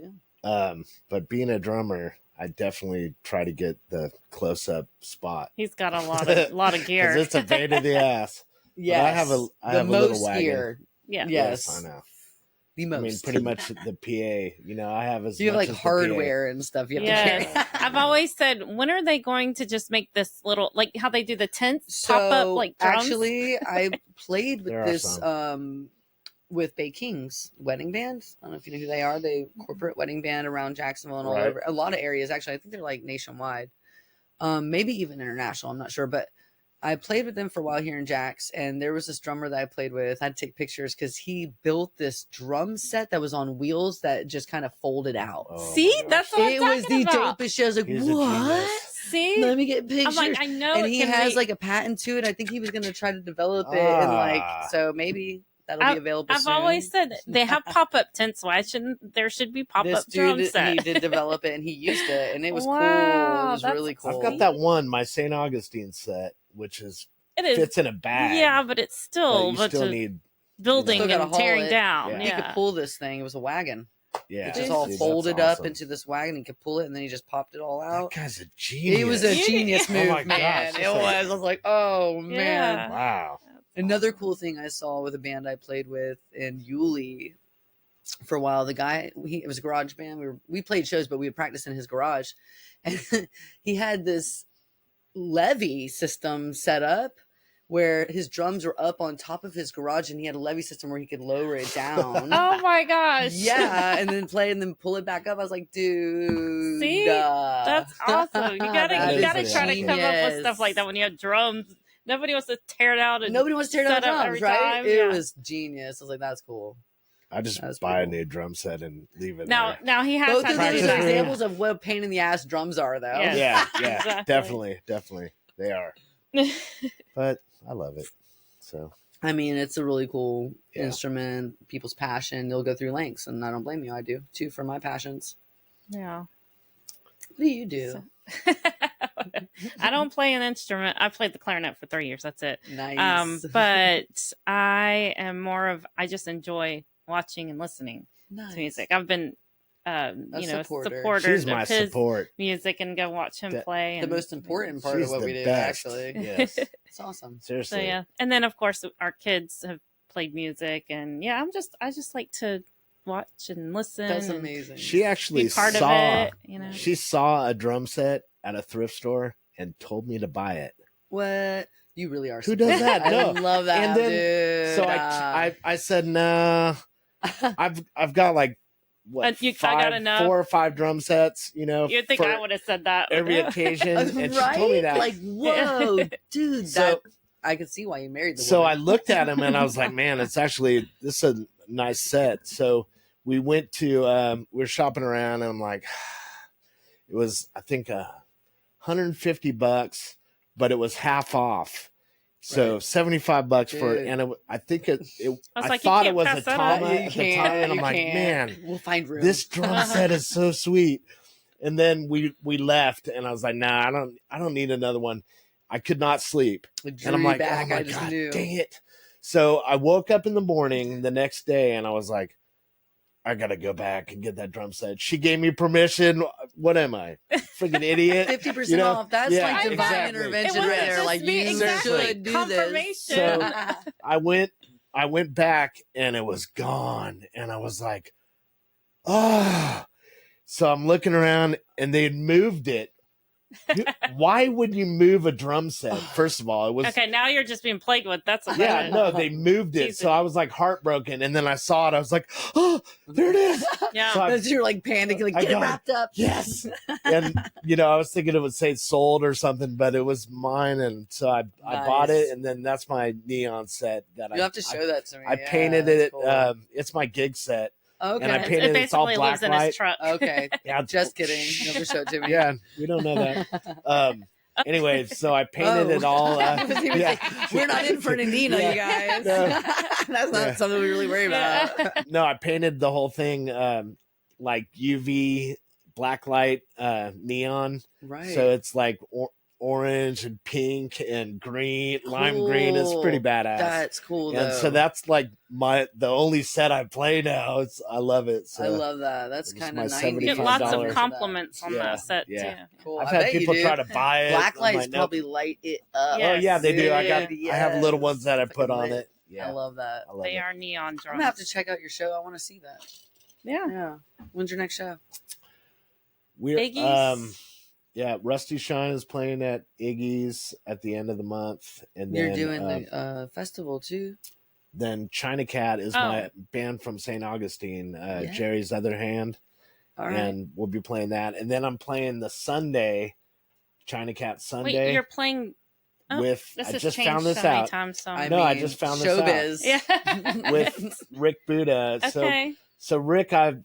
B: yeah.
A: But being a drummer, I definitely try to get the close-up spot.
C: He's got a lot of gear.
A: Because it's a pain in the ass.
B: Yes,
A: I have a
B: the
A: little
B: most
A: wagon.
B: gear.
C: Yeah.
B: Yes.
A: I know.
B: The most.
A: I mean, pretty much the PA. You know, I have as
B: You have
A: much
B: like
A: as the PA.
B: hardware and stuff you have to
C: Yes.
B: carry.
C: I've always said, when are they going to just make this little, like how they do the tents, pop up like drums?
B: Actually, I played with
A: There are
B: this
A: some.
B: with Bay King's wedding band. I don't know if you know who they are. They corporate wedding band around Jacksonville and all
A: Right.
B: over a lot of areas. Actually, I think they're like nationwide, maybe even international. I'm not sure, but I played with them for a while here in Jax, and there was this drummer that I played with. I had to take pictures because he built this drum set that was on wheels that just kind of folded out.
A: Oh,
C: See,
A: my gosh.
C: that's what
B: It
C: I'm
B: was
C: talking
B: the
C: about.
B: dopest shit. I was like,
A: He's a
B: what?
A: genius.
C: See,
B: Let me get pictures.
C: I'm like, I know,
B: And
C: it
B: he
C: can
B: has
C: be-
B: like a patent to it. I think he was going to try to develop it, and like, so maybe that'll be available
C: I've
B: soon.
C: always said they have pop up tents. Why shouldn't there should be pop
B: This
C: up drum
B: dude,
C: set?
B: he did develop it, and he used it, and it was cool. It
C: Wow,
B: was
C: that's-
B: really cool.
A: I've got that one, my St. Augustine set, which is
C: It is,
A: fits in a bag.
C: yeah, but it's
A: but
C: still,
A: you
C: but
A: still
C: to
A: need.
C: building
B: Still gotta
C: and
B: haul
C: tearing
B: it.
C: down.
A: Yeah.
B: He
C: Yeah,
B: could pull this thing. It was a wagon.
A: Yeah,
B: It just
C: See,
B: all
A: that's
B: folded up
A: awesome.
B: into this wagon. He could pull it, and then he just popped it all
A: That
B: out.
A: guy's a genius.
B: It was a
C: Yeah.
B: genius
A: Oh
B: move,
A: my
B: man.
A: gosh,
B: It
A: that's like-
B: was. I was like, oh man.
C: Yeah.
A: Wow.
B: Another cool thing I saw with a band I played with in Yulee for a while. The guy, it was a garage band. We played shows, but we would practice in his garage, and he had this levee system set up where his drums were up on top of his garage, and he had a levee system where he could lower it down.
C: Oh my gosh.
B: Yeah, and then play and then pull it back up. I was like, dude,
C: See? That's awesome. You gotta
A: That
C: you
A: is
C: gotta
A: pretty
C: try to come up with
B: genius.
C: stuff like that when you have drums. Nobody wants to tear it out and
B: Nobody wants to tear down
C: set up
B: drums,
C: every
B: right?
C: time,
B: It
C: yeah.
B: was genius. I was like, that's cool.
A: I just
B: That's
A: buy a
B: pretty cool.
A: new drum set and leave it
C: now
A: there.
C: now he has
B: Both
C: had
B: of
C: to
B: those
C: do
B: are
C: that.
A: Practice
B: examples of what a pain in the ass drums are, though.
C: Yeah.
A: Yeah,
C: Exactly.
A: definitely. They are. But I love it. So
B: I mean, it's a really cool
A: Yeah.
B: instrument. People's passion, they'll go through lengths, and I don't blame you. I do too for my passions.
C: Yeah.
B: What do you do?
C: I don't play an instrument. I played the clarinet for 3 years. That's it.
B: Nice.
C: But I am more of, I just enjoy watching and listening
B: nice.
C: to music. I've been,
B: A
C: supporters
A: she's my
C: of his
A: support.
C: music and go watch him
A: The-
C: play.
B: The
C: And,
B: most important part
A: She's
B: of what
A: the
B: we do,
A: best.
B: actually.
A: Yes.
B: It's awesome.
A: Seriously.
C: So yeah, and then of course our kids have played music, and yeah, I just like to watch and listen.
B: That's
C: and
B: amazing.
A: She actually
C: Be part
A: saw
C: of it, you know.
A: she saw a drum set at a thrift store and told me to buy it.
B: What? You really are.
A: Who does that?
B: I
A: No.
B: love that,
A: And then-
B: dude.
A: So I said no. I've got like what
C: I got enough.
A: 4 or 5 drum sets. You know,
C: You'd think
A: for
C: I would have said that
A: every occasion, and she told me that.
B: Like, whoa, dude.
A: So-
B: that I could see why you married the
A: So I
B: woman.
A: looked at him and I was like, man, this is a nice set. So we went to, we were shopping around and I'm like, it was, I think, $150, but it was half off. So
B: Right.
A: $75 for it.
B: Dude.
A: And I think
C: I was
A: I
C: like, you
A: thought it
C: can't
A: was a
C: pass that up.
A: Tama
B: You
A: at the
B: can't,
A: time. And I'm
B: you
A: like,
B: can't.
A: man,
B: We'll find room.
A: this drum set is so sweet. And then we left and I was like, nah, I don't need another one. I could not sleep.
B: It drew
A: And I'm
B: you
A: like,
B: back.
A: oh my
B: I just
A: God,
B: knew.
A: dang it. So I woke up in the morning the next day and I was like, I got to go back and get that drum set. She gave me permission. What am I? Freaking idiot.
B: 50%
A: You know?
B: off. That's
A: Yeah,
B: like divine
A: exactly.
B: intervention
C: It
B: right
C: wouldn't
B: there.
C: just
B: Like,
C: be
B: you
C: exactly
B: should do
C: confirmation.
B: this.
A: I went back and it was gone. And I was like, oh. So I'm looking around and they had moved it. Why would you move a drum set? First of all, it was
C: Okay, now you're just being plagued with. That's about
A: yeah,
C: it.
A: no, they moved it.
C: Jesus.
A: So I was like heartbroken. And then I saw it. I was like, oh, there it is.
C: Yeah.
A: So I-
B: As you're like panicking, like,
A: I
B: get it
A: got it.
B: wrapped up.
A: yes. And, I was thinking it would say sold or something, but it was mine. And so I bought
B: Nice.
A: it. And then that's my neon set that
B: You'll have to show that to me.
A: I
B: Yeah,
A: painted
B: that's
A: it.
B: cool.
A: It's my gig set.
B: Okay.
A: and I
C: It
A: painted it's all
C: basically
A: black
C: lives in
A: light.
C: his truck.
B: Okay.
A: Yeah.
B: Just kidding. Never show it to me.
A: Yeah. We don't know that. Anyway, so I painted it all.
B: I was even
A: yeah.
B: saying, we're not in Fernandina, you guys.
A: No.
B: That's not
A: Yeah.
B: something we really worry about.
A: No, I painted the whole thing like UV black light neon.
B: Right.
A: So it's like orange and pink and green, lime green. It's pretty
B: Cool.
A: badass.
B: That's cool, though.
A: and so that's like the only set I play now. I love it. So
B: I love that. That's
A: It's
B: kind
A: my
B: of 90s.
C: You get lots
A: $75.
C: of compliments on
A: Yeah,
C: that set
A: yeah.
C: too.
B: Cool.
A: I've
B: I
A: had
B: bet you
A: people
B: do.
A: try to buy it.
B: Black
A: I'm
B: lights
A: like, nope.
B: probably light it up.
C: Yeah.
A: Oh yeah, they do. I
B: Dude,
A: have little ones that I
B: It's
A: put
B: like
A: on
B: lit.
A: it. Yeah,
B: I love that.
A: I love
C: They
A: it.
C: are neon
B: I'm
C: drums.
B: gonna have to check out your show. I want to see that.
C: Yeah.
B: Yeah. When's your next show?
A: We're
C: Iggy's.
A: yeah, Rusty Shine is playing at Iggy's at the end of the month, and
B: You're
A: then
B: doing the festival too.
A: then China Cat is my band from St. Augustine,
B: Yeah.
A: Jerry's Other Hand,
B: All right.
A: and we'll be playing that, and then I'm playing the Sunday, China Cat Sunday.
C: Wait, you're playing. Oh,
A: with
C: this
A: I
C: has
A: just
C: changed
A: found this
C: so many
A: out.
C: times. So
B: I
A: No, I
B: mean,
A: just found this out.
B: showbiz.
C: yeah.
A: with Rick Buda.
C: Okay.
A: So Rick, I've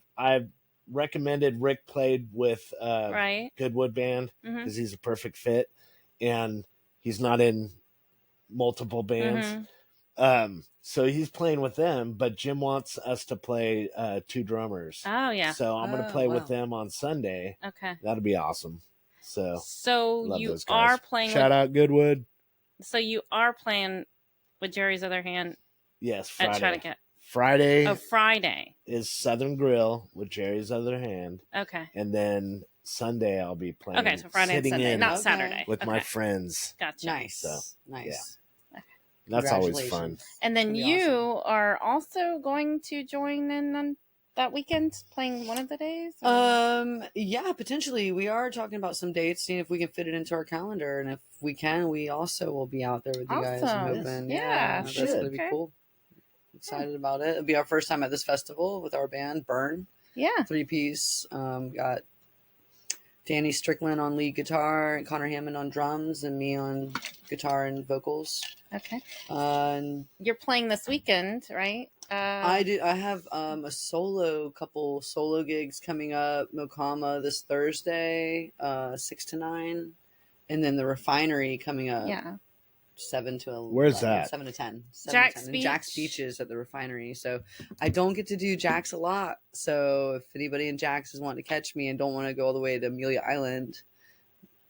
A: recommended Rick played with
C: Right.
A: Goodwood Band
C: Mhm.
A: because he's a perfect fit, and he's not in multiple bands.
C: Mhm.
A: So he's playing with them, but Jim wants us to play two drummers.
C: Oh yeah.
A: So I'm gonna
B: Oh,
A: play
B: wow.
A: with them on Sunday.
C: Okay.
A: That'll be awesome. So
C: So
A: love
C: you
A: those guys.
C: are playing.
A: Shout out Goodwood.
C: So you are playing with Jerry's Other Hand
A: Yes,
C: at
A: Friday.
C: China Cat.
A: Friday
C: Oh, Friday.
A: is Southern Grill with Jerry's Other Hand,
C: Okay.
A: and then Sunday I'll be playing.
C: Okay. So Friday and
A: sitting
C: Sunday,
A: in
C: not
B: Okay.
C: Saturday.
A: with my
C: Okay.
A: friends.
C: Gotcha.
B: Nice.
A: So,
B: Nice.
A: That's always fun.
B: Congratulations.
C: And then
B: That'd be
C: you
B: awesome.
C: are also going to join in on that weekend, playing one of the days.
B: Yeah, potentially. We are talking about some dates, seeing if we can fit it into our calendar, and if we can, we also will be out there with you guys. I'm
C: Awesome.
B: hoping.
C: Yeah,
B: that's
A: should.
B: gonna be
C: Okay.
B: cool. Excited about it. It'll be our first time at this festival with our band, Burn,
C: Yeah.
B: 3-piece. Got Danny Strickland on lead guitar, and Connor Hammond on drums, and me on guitar and vocals.
C: Okay.
B: And
C: You're playing this weekend, right?
B: I have a couple solo gigs coming up. Mokama this Thursday, 6 to 9, and then the Refinery coming up.
C: Yeah.
B: 7 to 11.
A: Where's that?
B: 7 to 10. 7
C: Jack's
B: to 10. And
C: Beach?
B: Jack's Beach is at the Refinery. So I don't get to do Jack's a lot. So if anybody in Jack's is wanting to catch me and don't want to go all the way to Amelia Island,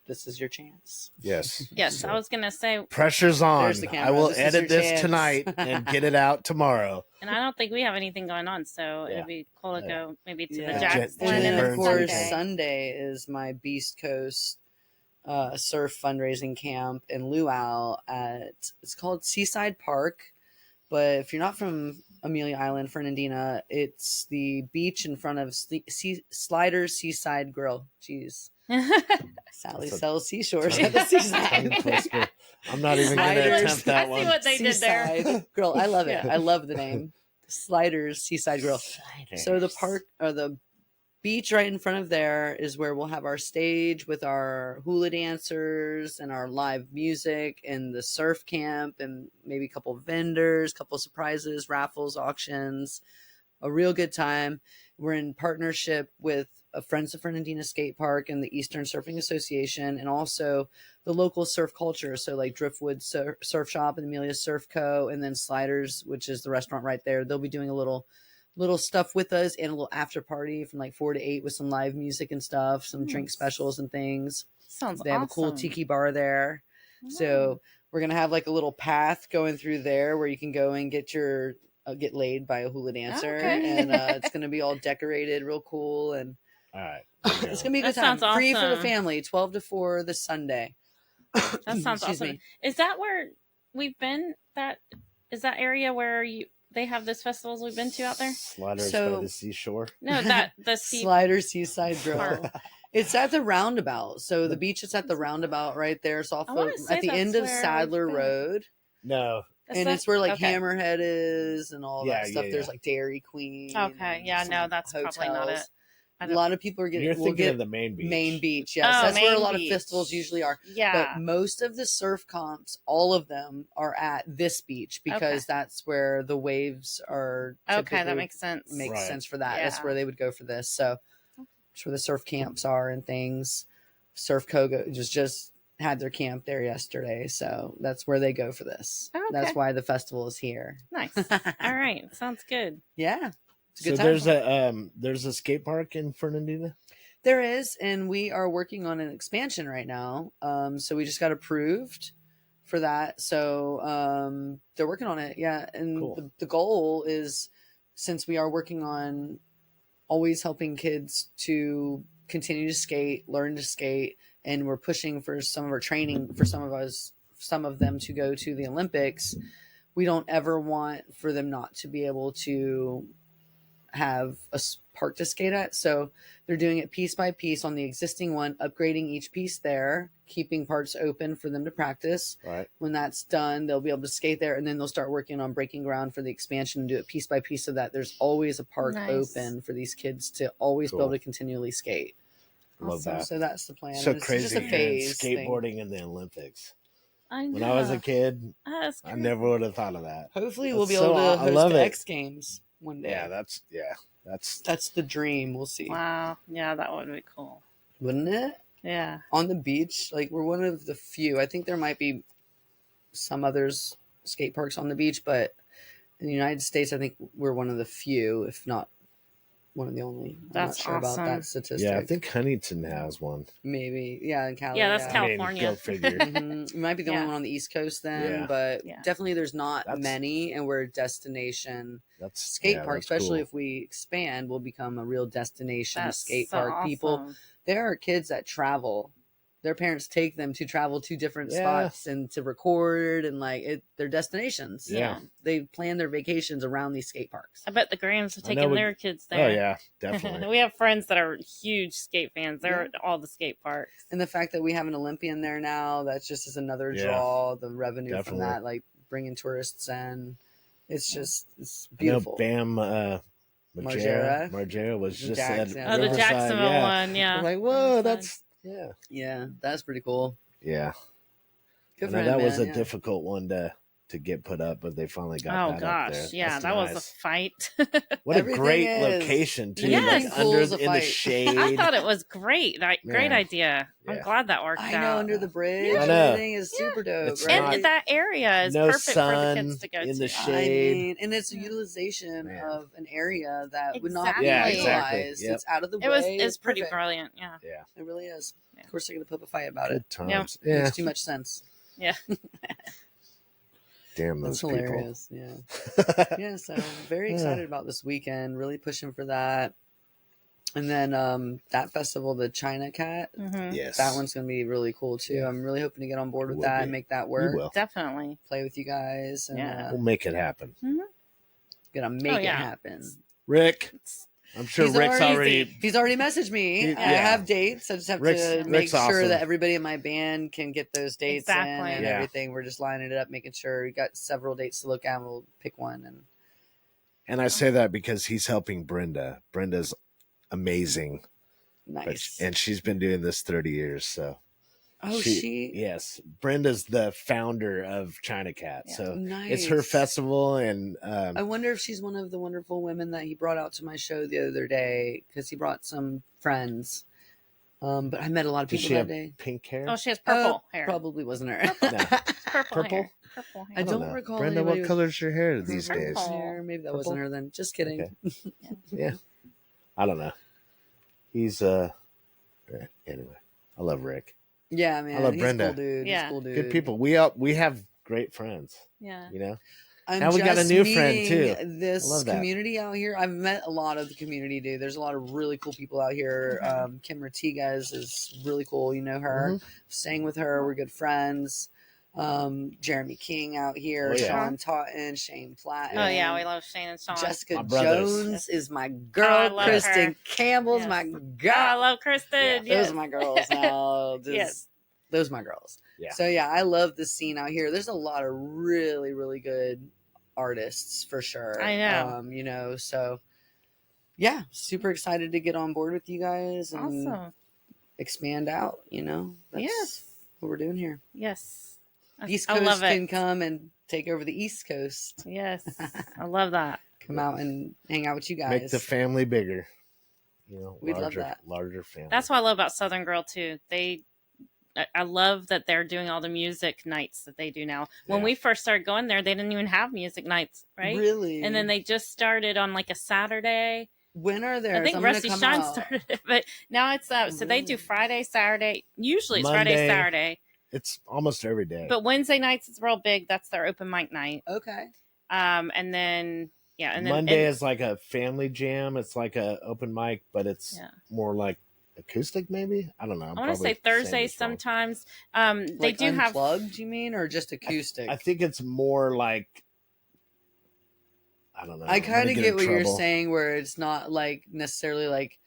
B: this is your chance.
A: Yes.
C: Yes,
A: So,
C: I was gonna say,
A: pressure's on.
B: There's the camera.
A: I will
B: This is
A: edit
B: your
A: this
B: chance.
A: tonight and get it out tomorrow.
C: and I don't think we have anything going on, so
A: Yeah.
C: it'd be cool to go maybe to
B: Yeah.
C: the Jack's
A: Jen
C: one
B: And
C: and
B: then,
C: then
B: of course,
C: Sunday.
B: Sunday is my Beast Coast surf fundraising camp in Luau it's called Seaside Park. But if you're not from Amelia Island, Fernandina, it's the beach in front of Sliders Seaside Grill. Jeez. Sally
A: That's a
B: sells seashores
A: tongue-
B: at the
A: Tongue
B: seaside.
A: twister. I'm not even going to
B: Sliders.
A: attempt that
C: I
A: one.
C: see what they did there.
B: Seaside Grill. I love it.
C: Yeah.
B: I love the name. Sliders Seaside Grill. So the park or the beach right in front of there is where we'll have our stage with our hula dancers and our live music and the surf camp and maybe a couple vendors, couple surprises, raffles, auctions, a real good time. We're in partnership with Friends of Fernandina Skate Park and the Eastern Surfing Association, and also the local surf culture. So like Driftwood Surf Shop and Amelia Surf Co. and then Sliders, which is the restaurant right there. They'll be doing a little stuff with us and a little after party from like 4 to 8 with some live music and stuff, some drink
C: Nice.
B: specials and things.
C: Sounds
B: They have
C: awesome.
B: a cool tiki bar there. So we're going to have like a little path going through there where you can go and get laid by a hula dancer.
C: Okay.
B: And it's going to be all decorated real cool. And
A: All right.
B: it's going to be a good
C: That
B: time.
C: sounds
B: Free for the
C: awesome.
B: family, 12 to 4 this Sunday.
C: That sounds
B: Excuse
C: awesome.
B: me.
C: Is that where we've been? Is that area where they have those festivals we've been to out there?
A: Sliders
B: So-
A: by the seashore.
C: No, that the sea
B: Slider Seaside Grill.
C: part.
B: It's at the roundabout. So the beach is at the roundabout right there. It's off
C: I wanna
B: of,
C: say
B: at the
C: that's
B: end of
C: where
B: Sadler
C: we've been.
B: Road.
A: No.
B: And it's where like
C: okay.
B: Hammerhead is and all that
A: Yeah,
B: stuff.
A: yeah,
B: There's
A: yeah.
B: like Dairy Queen.
C: Okay,
B: and
C: yeah,
B: some
C: no, that's probably not it.
B: hotels.
C: I
B: A
C: don't-
B: lot of people are getting.
A: You're
B: we'll
A: thinking
B: get
A: of the main beach.
B: Main Beach. Yes,
C: Oh,
B: that's where a
C: Main
B: lot
C: Beach.
B: of festivals usually are.
C: Yeah.
B: But most of the surf comps, all of them, are at this beach because
C: Okay.
B: that's where the waves are.
C: Okay, that
B: typically-
C: makes sense.
B: makes
A: Right.
B: sense for that. That's
C: Yeah.
B: where they would go for this. So that's where the surf camps are and things. Surf Kogo just had their camp there yesterday, so that's where they go for this.
C: Okay.
B: That's why the festival is here.
C: Nice. All right, sounds good.
B: Yeah, it's a
A: So
B: good time.
A: there's a skate park in Fernandina.
B: There is, and we are working on an expansion right now. So we just got approved for that. So they're working on it. Yeah, and
A: Cool.
B: the goal is, since we are working on always helping kids to continue to skate, learn to skate, and we're pushing for some of our training for some of them to go to the Olympics. we don't ever want for them not to be able to have a park to skate at. So they're doing it piece by piece on the existing one, upgrading each piece there, keeping parts open for them to practice.
A: Right.
B: When that's done, they'll be able to skate there, and then they'll start working on breaking ground for the expansion and do it piece by piece so that there's always a park
C: Nice.
B: open for these kids to always be able to continually skate.
A: Love
C: Awesome.
A: that.
B: So that's the plan.
A: So
B: And it's
A: crazy
B: just a
A: hearing
B: phase
A: skateboarding
B: thing.
A: in the Olympics.
C: I know.
A: When I was a kid,
C: That's
A: I
C: crazy.
A: never would have thought of that.
B: Hopefully we'll
A: That's
B: be able
A: so-
B: to
A: I love
B: host the
A: it.
B: X Games one day.
A: Yeah, that's
B: That's the dream. We'll see.
C: Wow. Yeah, that would be cool.
B: Wouldn't it?
C: Yeah.
B: On the beach, like we're one of the few. I think there might be some others skate parks on the beach, but in the United States, I think we're one of the few, if not one of the only. I'm
C: That's
B: not sure about
C: awesome.
B: that statistic.
A: yeah. I think Huntington has one.
B: Maybe. Yeah, in Cali.
C: Yeah, that's
A: I mean,
C: California.
A: go figure.
B: Mhm. It might be the
C: Yeah.
B: only one on the East Coast then,
A: Yeah.
B: but
C: Yeah.
B: definitely there's not
A: That's-
B: many, and we're a destination
A: That's
B: skate
A: yeah,
B: park.
A: that's
B: Especially
A: cool.
B: if we expand, we'll become a real destination
C: That's
B: skate
C: so
B: park. People,
C: awesome.
B: there are kids that travel. Their parents take them to travel to different
A: Yeah.
B: spots and to record, and like their destinations.
A: Yeah.
B: They plan their vacations around these skate parks.
C: I bet the Grahams have
A: I know
C: taken
A: we-
C: their kids
A: Oh
C: there.
A: yeah, definitely.
C: We have friends that are huge skate fans. They're
B: Yeah.
C: at all the skate parks.
B: And the fact that we have an Olympian there now, that's just is another
A: Yeah.
B: draw. The revenue
A: Definitely.
B: from that, like bringing tourists in, it's just it's
A: I know
B: beautiful.
A: Bam
B: Margera.
A: Margera was just
B: Jackson.
A: at
C: Oh, the
A: Riverside,
C: Jacksonville
A: yeah.
C: one. Yeah.
A: I'm like, whoa,
C: Riverside.
A: that's yeah,
B: Yeah, that's pretty cool.
A: yeah.
B: Good
A: I
B: for
A: know
B: him,
A: that was
B: man,
A: a
B: yeah.
A: difficult one to get put up, but they finally got
C: Oh
A: that up
C: gosh,
A: there.
C: yeah,
A: That's
C: that was a
A: nice.
C: fight.
A: What a
B: Everything
A: great
B: is.
A: location too,
C: Yes.
A: like
B: Cool
A: under
B: as a
A: in the
B: fight.
A: shade.
C: I thought it was great. Great
A: Yeah.
C: idea. I'm
A: Yeah.
C: glad that worked
B: I
C: out.
B: know, under the bridge,
A: I know.
B: everything is
C: Yeah.
B: super dope,
A: It's
B: right?
A: not-
C: And that area is
A: no
C: perfect for the
A: sun
C: kids to go
A: in
C: to.
A: the shade.
B: And it's a
C: Yeah.
B: utilization
A: Man.
B: of an area that would not be
C: Yeah,
A: exactly.
B: utilized.
A: Yep.
B: It's out of the
C: It was
B: way.
C: it's pretty
B: perfect.
C: brilliant. Yeah.
A: Yeah,
B: It really is.
C: Yeah.
B: Of course, they're going to put up a fight about
A: good
B: it.
A: times.
B: It
A: Yeah,
B: makes too much sense.
C: Yeah.
A: damn
B: That's
A: those
B: hilarious. Yeah.
A: people.
B: Yeah. So very excited about this weekend. Really pushing for that. And then that festival, the China Cat,
C: Hmm.
A: Yes,
B: that one's going to be really cool too.
A: Yeah.
B: I'm really hoping to get on board
A: It
B: with
A: will
B: that
A: be.
B: and make that
A: We
B: work.
A: will.
C: Definitely.
B: Play with you guys. And
C: Yeah.
A: We'll make it happen.
B: gonna make it
C: yeah.
B: happen.
A: Rick, I'm sure
B: He's
A: Rick's already.
B: He's already messaged me.
A: He-
B: I
A: yeah.
B: have dates. I just have
A: Rick's-
B: to
A: Rick's
B: make sure
A: awesome.
B: that everybody in my band can get those dates
C: Exactly.
B: in and
A: Yeah.
B: everything. We're just lining it up, making sure we got several dates to look at. We'll pick one. And
A: I say that because he's helping Brenda. Brenda's amazing,
B: nice.
A: and she's been doing this 30 years. So
B: she
A: yes, Brenda's the founder of China Cat.
C: Yeah.
A: So
B: nice.
A: it's her festival, and
B: I wonder if she's one of the wonderful women that he brought out to my show the other day because he brought some friends. But I met a lot of
A: did
B: people
A: she
B: that
A: have
B: day.
A: pink hair?
C: Oh, she has purple hair.
B: Probably wasn't her.
A: No.
C: Purple
A: Purple?
C: hair. Purple hair.
B: I don't
A: know.
B: recall
A: Brenda,
B: anybody
A: what
B: with
A: color's your hair these
C: Purple.
A: days?
B: hair. Maybe that
A: Purple?
B: wasn't her then. Just kidding.
A: Okay. Yeah, I don't know. He's anyway. I love Rick.
B: Yeah, man.
A: I love
B: he's
A: Brenda.
B: a cool dude.
C: Yeah.
B: He's a cool dude.
A: Good people. We have great friends.
C: Yeah.
A: You know.
B: I'm
A: Now we got a
B: just
A: new friend,
B: meeting
A: too.
B: This
A: I love that.
B: community out here, I've met a lot of the community, dude. There's a lot of really cool people out here.
C: Mhm.
B: Kim Ortigas is really cool. You know her.
A: Mhm.
B: Staying with her, we're good friends. Jeremy King out here,
A: Oh, yeah.
B: Sean Totten, Shane Platt.
C: Oh yeah, we love Shane and Sean.
B: Jessica
A: My brothers.
B: Jones is my
C: I
B: girl.
C: love
B: Kristen
C: her.
B: Campbell's
C: Yes.
B: my
C: Oh,
B: girl.
C: I love Kristen.
A: Yeah.
B: Those
C: Yes.
B: are my girls now. Just,
C: Yes.
B: Those are my girls.
A: Yeah.
B: So yeah, I love the scene out here. There's a lot of really, really good artists for sure.
C: I know.
B: You know, so yeah, super excited to get on board with you guys and
C: Awesome.
B: expand out, you know. That's
C: Yes.
B: what we're doing here.
C: Yes.
B: East
C: I
B: Coast
C: love
B: can
C: it.
B: come and take over the East Coast.
C: Yes. I love that.
B: Come out and hang out with you guys.
A: Make the family bigger. You know,
B: We'd love
A: larger,
B: that.
A: larger family.
C: That's what I love about Southern Girl too. I love that they're doing all the music nights that they do now. When
A: Yeah.
C: we first started going there, they didn't even have music nights, right?
B: Really?
C: And then they just started on like a Saturday.
B: when are there?
C: I think Rusty Shine started it, but now it's so they do
B: Really?
C: Friday, Saturday. Usually it's Friday,
A: Monday.
C: Saturday,
A: It's almost every day.
C: but Wednesday nights it's real big. That's their open mic night.
B: Okay.
C: And then and then
A: Monday
C: and-
A: is like a family jam. It's like a open mic, but it's
C: Yeah.
A: more like acoustic, maybe. I don't know.
C: I want to say Thursdays sometimes. They
B: Like
C: do have
B: unplugged, you mean, or just acoustic?
A: I think it's more like I don't know.
B: I kind of get what you're
A: saying.
B: saying, where it's not like necessarily like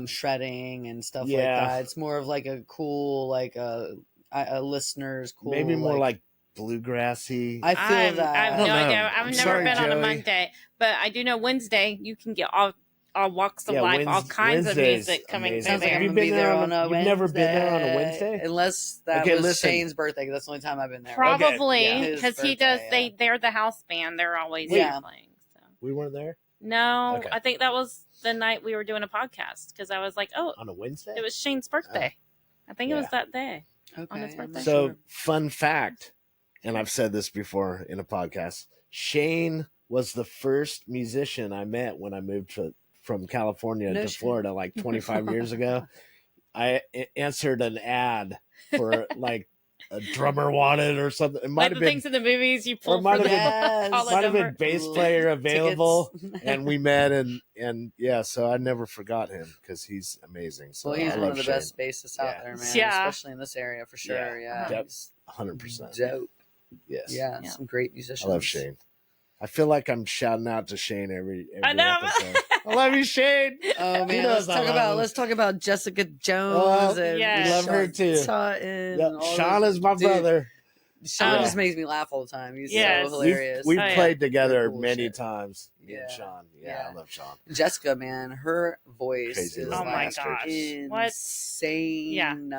B: shredding and stuff like
A: Yeah.
B: that. It's more of like a cool, like a listener's cool,
A: Maybe more like bluegrassy.
B: I feel that.
C: I have
A: don't
C: no
A: know.
C: idea. I've
A: I'm
C: never
A: sorry,
C: been on a
A: Joey.
C: Monday, but I do know Wednesday you can get all walks of life, all kinds of
A: Wednesday's
C: music coming
A: amazing.
C: through
B: Sounds like
C: there.
B: I'm
A: Have you
B: gonna
A: been
B: be
A: there
B: there
A: on
B: on
A: a-
B: a
A: you've
B: Wednesday.
A: never been there on a Wednesday?
B: Unless that
A: Okay,
B: was
A: listen.
B: Shane's birthday. That's the only time I've been there.
C: Probably
B: Yeah.
C: because
B: His
C: he does.
B: birthday,
C: They're the house band. They're always
B: Yeah.
C: playing. So.
A: We weren't there
C: No,
A: Okay.
C: I think that was the night we were doing a podcast because I was like, oh,
A: on a Wednesday.
C: it was Shane's birthday. I think it was that day.
B: Okay,
C: on his
B: I'm
C: birthday.
B: not
A: So
B: sure.
A: fun fact, and I've said this before in a podcast. Shane was the first musician I met when I moved from California
B: No
A: to
B: shit.
A: Florida like 25 years ago. I answered an ad for like a drummer wanted or something. It might
C: Like
A: have
C: the
A: been,
C: things in the movies you
A: or
C: pull
A: might
C: for
A: have
C: the
A: been-
B: Yes.
C: call the
A: might have
C: number.
A: been bass player available,
B: Tickets.
A: and we met, and yeah, so I never forgot him because he's amazing. So
B: Well, he's
A: I
B: one
A: love
B: of the
A: Shane.
B: best bassists out
A: Yeah.
B: there, man.
C: Yeah.
B: Especially in this area for sure.
A: Yeah.
B: Yeah,
A: Yep.
B: he's
A: 100%.
B: dope.
A: Yes.
B: Yeah,
C: Yeah.
B: some great
A: I
B: musicians.
A: love Shane. I feel like I'm shouting out to Shane every
C: I know.
A: episode. I love you, Shane.
B: Oh
A: He
B: man,
A: knows I love him.
B: let's talk about Jessica Jones
A: Oh,
B: and
C: yes.
A: We love her too.
B: Sutton
A: Yep.
B: and all
A: Sean
B: those-
A: is my
B: Dude,
A: brother.
B: Sean
A: Yeah.
B: just makes me laugh all the time. He's
C: Yes.
B: so hilarious.
A: We've
C: Oh, yeah.
A: played together
B: They're cool
A: many
B: shit.
A: times. Me and
B: Yeah.
A: Sean. Yeah,
B: Yeah.
A: I love Sean.
B: Jessica, man, her voice
A: Crazy
B: is
A: little
C: Oh my
B: like
C: gosh. What?
B: insane.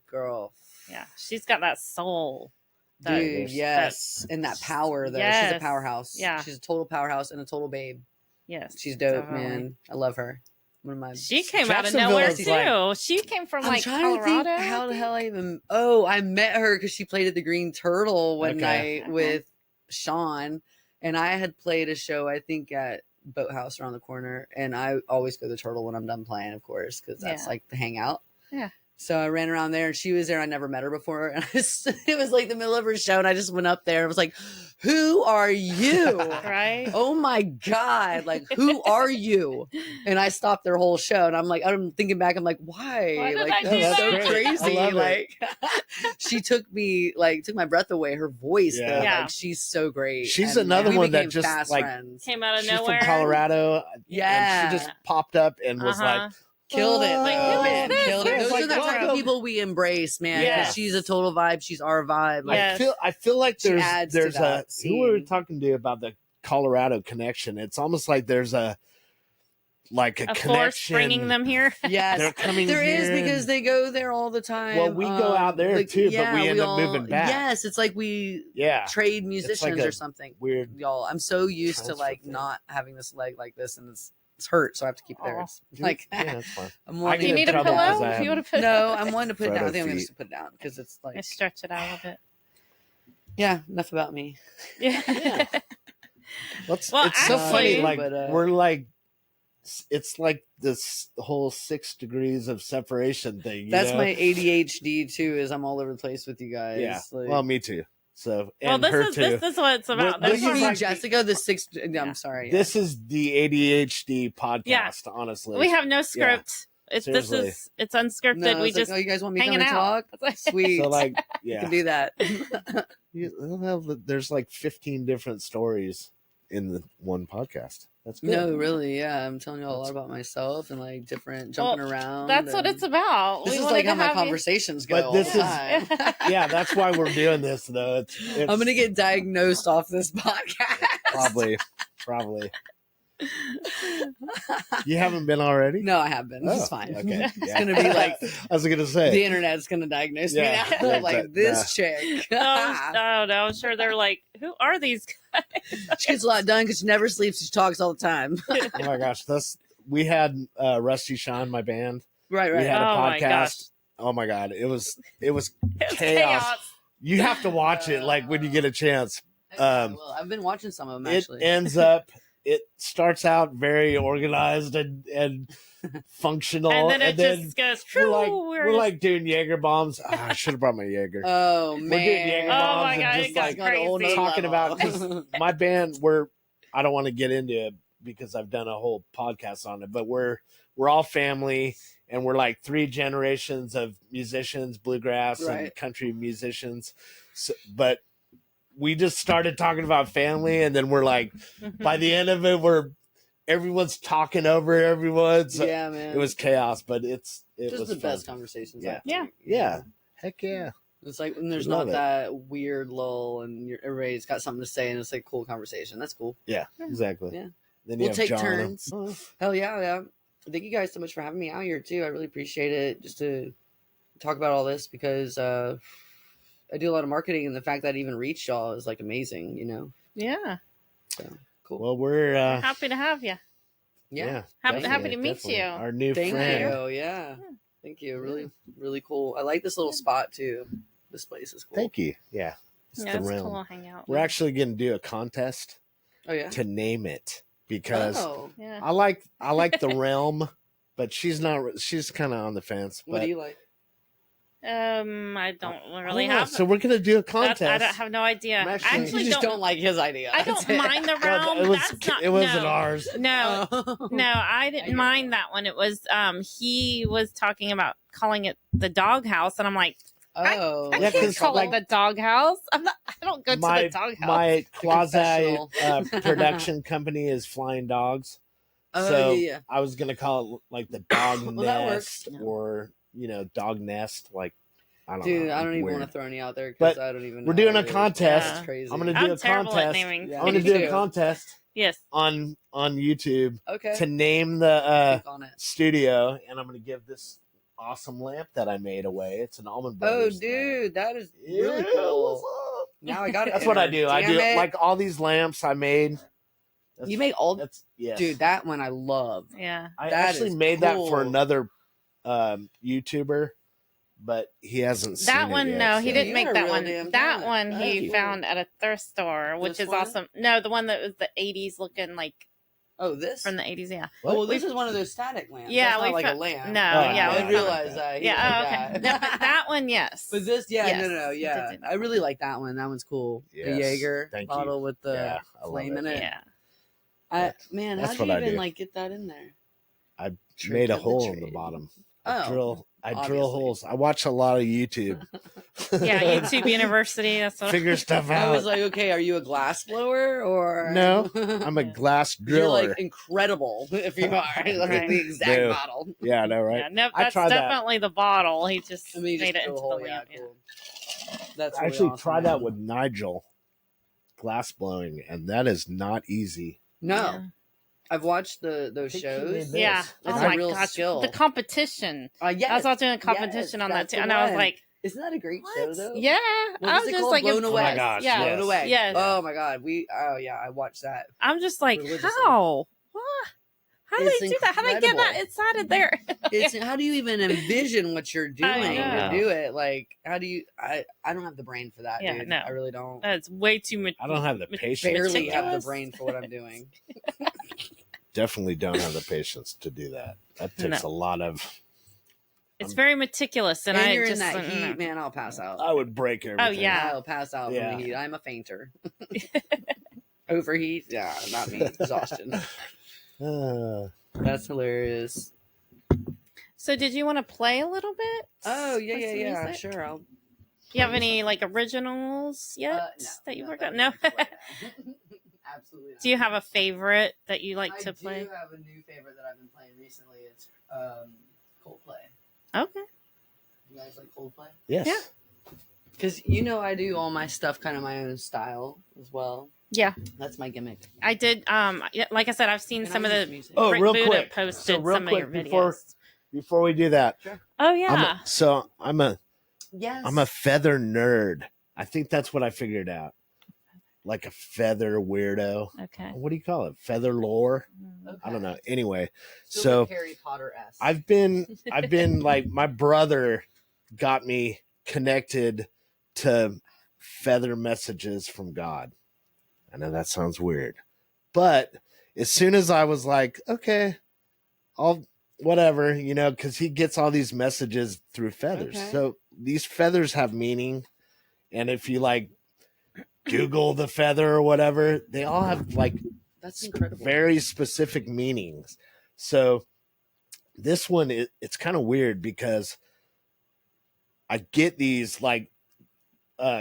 B: Girl,
C: Yeah, she's got that soul.
B: dude,
A: there's-
B: yes, and that power though. She's
C: Yes.
B: a powerhouse.
C: Yeah.
B: she's a total powerhouse and a total babe.
C: Yes,
B: She's dope,
C: definitely.
B: man. I love her. One of my.
C: She came out of
A: Jacksonville
C: nowhere
A: is
C: too.
A: like-
C: She came from
B: I'm
C: like
B: trying
C: Colorado.
B: to think how the hell I even. Oh, I met her because she played at the Green Turtle one
A: Okay.
B: night with Sean, and I had played a show I think at Boathouse around the corner, and I always go to the Turtle when I'm done playing, of course, because that's
C: Yeah.
B: like the hangout.
C: Yeah.
B: So I ran around there, and she was there. I never met her before, and it was like the middle of her show, and I just went up there and was like, "Who are you?"
C: Right?
B: Oh my God, like, who are you? And I stopped their whole show, and I'm thinking back, I'm like, why?
C: Why did
B: Like,
C: I
A: do
B: that's so
A: that?
B: crazy.
A: I love
B: Like, she took my breath away. Her voice,
A: Yeah.
B: though,
C: Yeah.
B: like, she's so great.
A: She's
B: And,
A: another
B: we
A: one that
B: became
A: just,
B: fast
A: like,
B: friends.
C: Came out of
A: She's
C: nowhere.
A: from Colorado.
B: Yeah.
A: And she just popped up and was like,
B: Killed it,
C: Like,
B: though,
C: who is
B: man.
C: this?
B: Killed it.
A: Yeah,
B: Those
A: it's
B: are the
A: like,
B: type of
A: welcome.
B: people we embrace, man. 'cause
A: Yes.
B: she's a total vibe. She's our vibe. Like,
C: Yes.
A: I feel like
B: She
A: there's
B: adds to
A: there's a
B: that
A: who were we
B: scene.
A: talking to about the Colorado connection. It's almost like there's a
C: A force
A: connection
C: bringing them here.
B: yes,
A: They're coming
B: there is
A: here
B: because
A: and-
B: they go there all the time.
A: Well, we go out there too, but we end up
B: all-
A: moving back.
B: Yes, it's like we
A: yeah,
B: trade musicians
A: a
B: or something.
A: weird.
B: Y'all, I'm so used to
A: transfer
B: like
A: thing.
B: not having this leg like this, and it's hurt, so I have to keep it there.
C: Aw.
B: It's like
A: Yeah, that's fine.
B: I'm
C: Do
B: wanting
C: you
A: get in
C: need a
A: trouble 'cause
C: pillow?
A: I
C: If you
A: have-
C: want to put
B: no, I'm wanting to put it down. I
A: Photo
B: think I'm gonna
A: feet.
B: just put it down because it's like
C: I stretch it out a bit.
B: yeah. Enough about me.
C: Yeah.
A: Yeah. It's
C: Well,
A: so funny.
C: actually-
A: Like
B: But,
A: we're like, it's like this whole 6 degrees of separation thing. You
B: That's
A: know?
B: my ADHD too. Is I'm all over the place with you guys.
A: Yeah.
B: Like,
A: Well, me too. So
C: Well,
A: and her too.
C: this is what it's about.
A: Well,
B: oh,
C: This
B: you
C: is
B: mean
A: like-
B: Jessica, the sixth?
C: Yeah.
B: I'm sorry.
A: This is the ADHD podcast.
C: Yeah.
A: Honestly,
C: we have no script. It's
A: Seriously.
C: it's unscripted.
B: No,
C: we
B: it's like,
C: just
B: oh, you guys want me to come
C: hanging
B: and
C: out.
B: talk? Sweet.
A: So like,
B: You
A: yeah,
B: can do that.
A: there's like 15 different stories in the one podcast. That's good.
B: No, really, yeah. I'm telling you all a lot about myself and like different jumping around.
C: That's what
B: and-
C: it's about.
B: This
C: We
B: is
C: wanted
B: like
C: to
B: how my
C: have you-
B: conversations go.
A: But
B: all
A: this
B: the
A: is-
B: time.
A: Yeah, that's why we're doing this though. It's
B: I'm gonna get diagnosed off this podcast.
A: probably. You haven't been already?
B: No, I have been.
A: Oh,
B: It's fine.
A: Okay,
B: It's
A: yeah.
B: gonna be like
A: I was gonna say.
B: the internet's gonna diagnose
A: Yeah,
B: me now.
A: yeah,
B: Like
A: exact-
B: this chick.
C: Oh, no, no, I'm sure they're like, who are these guys?
B: She gets a lot done because she never sleeps. She talks all the time.
A: Oh my gosh, we had Rusty Sean, my band.
B: right,
A: We
B: right.
A: had a
C: Oh my
A: podcast.
C: gosh.
A: Oh my god, it was
C: It's
A: chaos. You have to watch it like when you get a chance.
B: Well, I've been watching some of them actually.
A: It starts out very organized and functional,
C: And then it just goes,
A: we're like doing Jaeger bombs. I should have brought my Jaeger.
B: Oh
A: doing
B: man!
A: Jaeger
C: Oh
A: bombs
C: my
A: and
C: God,
A: just
C: it got
A: like
C: crazy.
A: talking about because my band I don't want to get into it because I've done a whole podcast on it, but we're all family and we're like 3 generations of musicians, bluegrass and
B: Right.
A: country musicians. So, but we just started talking about family, and then we're like, by the end of it, everyone's talking over everyone. So
B: Yeah, man.
A: it was chaos, but it
B: just
A: was
B: the
A: fun.
B: best conversations.
A: Yeah.
B: I think,
C: Yeah.
B: you
A: Yeah.
B: know?
A: Heck yeah.
B: It's like when there's
A: Love
B: not
A: it.
B: that weird lull and everybody's got something to say and it's like cool conversation. That's cool.
A: Yeah, exactly.
B: Yeah.
A: Then
B: We'll
A: have
B: take
A: John.
B: turns.
A: Oh,
B: Hell yeah, yeah. Thank you guys so much for having me out here too. I really appreciate it just to talk about all this because I do a lot of marketing and the fact that I even reached y'all is like amazing, you know?
C: Yeah.
B: So cool.
A: well, we're
C: Happy to have you.
B: yeah.
C: Happy
A: definitely,
C: to meet
A: definitely.
C: you.
A: Our new
B: Thank
A: friend.
B: you. Yeah. Thank you. Really, really cool. I like this little spot too. This place is cool.
A: Thank you. Yeah. It's
C: Yeah,
A: the
C: it's
A: realm.
C: cool to hang out.
A: We're actually going to do a contest
B: Oh yeah.
A: to name it because
B: Oh.
C: Yeah.
A: I like the realm, but she's not. She's kind of on the fence. But
B: What do you like?
C: I don't really
A: I don't know.
C: have.
A: So we're going to do a
C: I
A: contest.
C: don't have no idea.
A: I'm
C: I
A: actually-
C: actually
B: You just don't like his idea.
C: I don't
B: That's it.
C: mind the realm.
A: Well,
C: That's not.
A: it wasn't
C: no.
A: ours.
C: No,
B: Oh.
C: no, I didn't mind that one. It was he was talking about calling it the doghouse, and I'm like,
B: Oh.
C: I
A: Yeah,
C: can't
A: 'cause,
C: call
A: like,
C: it the doghouse. I'm not. I don't go to the doghouse.
A: My quasi
B: confessional.
A: production company is Flying Dogs.
B: Oh,
A: So
B: yeah.
A: I was gonna call it like the dog
B: Well, that works.
A: nest, or dog nest. Like I don't know.
B: Dude, I don't even
A: Weird.
B: want to throw any out there
A: But
B: because I don't even.
A: we're
B: know
A: doing a
B: what it is.
A: contest.
B: That's crazy.
A: I'm gonna do
C: I'm
A: a
C: terrible at
A: contest.
C: naming.
B: Yeah,
A: I'm gonna
B: me
A: do
B: too.
A: a contest
C: Yes.
A: on YouTube
B: Okay.
A: to name the
B: Think on it.
A: studio, and I'm gonna give this awesome lamp that I made away. It's an Almond
B: Oh,
A: Brothers lamp.
B: dude, that is
A: Yeah,
B: really cool.
A: what's up?
B: Now I got it.
A: That's what I do. I do
B: Damn it.
A: like all these lamps I made. That's,
B: You make all.
A: that's yes.
B: Dude, that one I love.
C: Yeah.
A: I
B: that
A: actually
B: is
A: made that for
B: cool.
A: another YouTuber, but he hasn't seen
C: That
A: it
C: one,
A: yet,
C: no, he
A: so-
C: didn't
B: You're
C: make
B: a
C: that
B: real
C: one.
B: damn
C: That
B: talent.
C: one
B: Thank
C: he
B: you.
C: found at a thrift store, which
B: This
C: is
B: one?
C: awesome. No, the one that was the 80s looking, like
B: Oh, this.
C: from the 80s. Yeah.
A: What?
B: Well, this is one of those static lamps.
C: Yeah,
B: That's not
C: we
B: like
C: found-
B: a lamp.
C: No,
A: Oh,
C: yeah,
B: I
C: we
B: didn't
C: found
B: realize that. He
C: Yeah.
B: did
C: Oh,
B: that.
C: okay. No, but that one, yes.
B: But this, yeah,
C: Yes,
B: no,
C: he
B: yeah.
C: did.
B: I really like that one. That one's cool. The
A: Yes,
B: Jaeger
A: thank you.
B: bottle with the
A: Yeah, I love
B: flame in it.
C: Yeah.
B: Man,
A: That's
B: how'd you
A: what I
B: even
A: do.
B: like get that in there?
A: I
B: Trick
A: made a
B: of the
A: hole in the
B: trade.
A: bottom.
B: Oh,
A: I drill
B: obviously.
A: holes. I watch a lot of YouTube.
C: Yeah, YouTube University. That's what
A: Figure stuff
B: I
A: out.
B: was like, okay, are you a glass blower or
A: No, I'm a
C: Yeah.
A: glass
B: You're
A: driller.
B: like incredible if you are. Like
C: Right.
B: the exact
A: No.
B: bottle.
A: Yeah, I know, right?
C: Yeah, no,
A: I
C: that's
A: tried that.
C: definitely the bottle. He just
B: I mean, you
C: made
B: just
C: it
B: drill
C: into
B: a hole.
C: the
B: Yeah,
C: lamp.
B: cool. That's
A: I
B: really
A: actually
B: awesome,
A: tried that
B: man.
A: with Nigel, glass blowing, and that is not easy.
B: No,
C: Yeah.
B: I've watched those
A: think he made
B: shows.
A: this.
C: Yeah.
A: It's
C: Oh
B: a
C: my
B: real
C: gosh.
B: skill.
C: The competition.
B: Yes,
C: I was watching a competition on that
B: that's
C: too.
B: the
C: And I was
B: one.
C: like,
B: Isn't that a great
C: what?
B: show though?
C: Yeah.
B: What
C: I
B: was
C: was
B: it
C: just
B: called?
C: like,
B: Blown Away.
A: Oh my gosh,
C: Yeah.
B: Blown away.
C: Yes.
B: Oh my god. Oh yeah, I watched that.
C: I'm just like,
B: Religiously.
C: how? What? How do
B: It's
C: they do that? How do they get that
B: incredible.
C: inside of there?
B: It's how do you even envision what you're doing
C: know.
B: to do it? Like how do you? I don't have the brain for that,
C: Yeah,
B: dude.
C: no.
B: I really don't.
C: That's way too much.
A: I don't have the patience.
B: Barely have the
C: meticulous.
B: brain for what I'm doing.
A: Definitely don't have the patience to do that. That takes
C: No.
A: a lot of.
C: It's very meticulous, and,
B: And
C: I
B: you're
C: just
B: in that
C: don't know.
B: heat, man. I'll pass out.
A: I would break everything.
C: yeah.
B: I'll pass out
A: Yeah.
B: from the heat. I'm a fainter. Overheat? Yeah, not me. Exhaustion. That's hilarious.
C: So, did you want to play a little bit?
B: Oh yeah,
C: Play
B: yeah,
C: some
B: yeah.
C: music?
B: Sure. I'll.
C: Do you have any like originals yet
B: No,
C: that you
B: no,
C: worked
B: that
C: on? No.
B: doesn't play now. Absolutely. Not.
C: Do you have a favorite that you like to
B: I
C: play?
B: do have a new favorite that I've been playing recently. It's Coldplay.
C: Okay.
B: You guys like Coldplay?
A: Yes.
C: Yeah.
B: Because I do all my stuff kind of my own style as well.
C: Yeah,
B: That's my gimmick.
C: I did. Yeah, like I said, I've seen
B: And
C: some
B: I
C: of
B: use
C: the.
B: music.
A: Oh,
C: Rick
A: real
C: Buddha
A: quick.
C: posted
A: So real
C: some
A: quick
C: of your
A: before
C: videos.
A: before we do that,
C: Oh yeah.
A: I'm a
B: Yes.
A: feather nerd. I think that's what I figured out. Like a feather weirdo.
C: Okay.
A: What do you call it? Feather lore?
B: Okay.
A: I don't know. Anyway,
B: Still
A: so
B: like Harry Potter-esque.
A: I've been like, my brother got me connected to feather messages from God. I know that sounds weird, but as soon as I was like, okay, I'll whatever, because he gets all these messages through feathers.
B: Okay.
A: So these feathers have meaning. And if you like Google the feather or whatever, they all have like
B: That's incredible.
A: very specific meanings. So this one, it's kind of weird because I get these like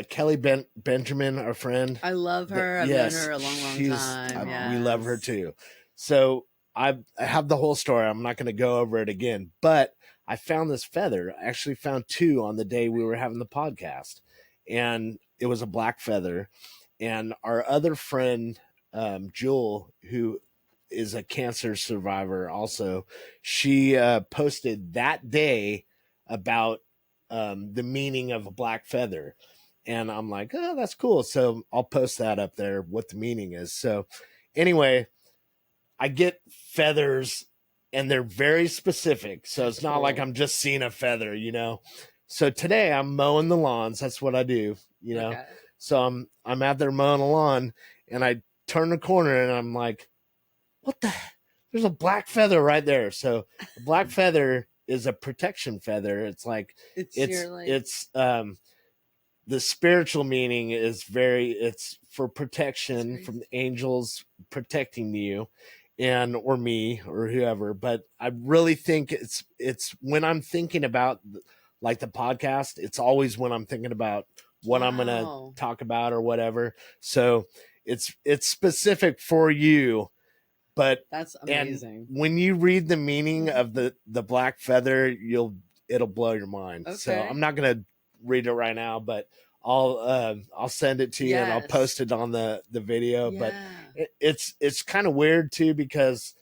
A: Kelly Benjamin, our friend.
B: I love her. I've known her a long time.
A: We love her too. So I have the whole story. I'm not going to go over it again, but I found this feather. I actually found 2 on the day we were having the podcast, and it was a black feather. And our other friend, Jewel, who is a cancer survivor also, she posted that day about the meaning of a black feather. And I'm like, oh, that's cool. So I'll post that up there, what the meaning is. So anyway, I get feathers and they're very specific. So it's not like I'm just seeing a feather, you know? So today I'm mowing the lawns. That's what I do, you know? Okay. So I'm out there mowing the lawn, and I turn the corner and I'm like, what the? There's a black feather right there. So a black feather is a protection feather. It's like, it's the spiritual meaning is it's for protection from the angels protecting you or me or whoever. But I really think it's when I'm thinking about like the podcast, it's always when I'm thinking about what I'm going to talk about or whatever. So it's specific for you, but
B: that's amazing.
A: And when you read the meaning of the black feather, it'll blow your mind. Okay. So I'm not going to read it right now, but I'll send it to you and I'll post it on the video. Yeah. But it's kind of weird too, because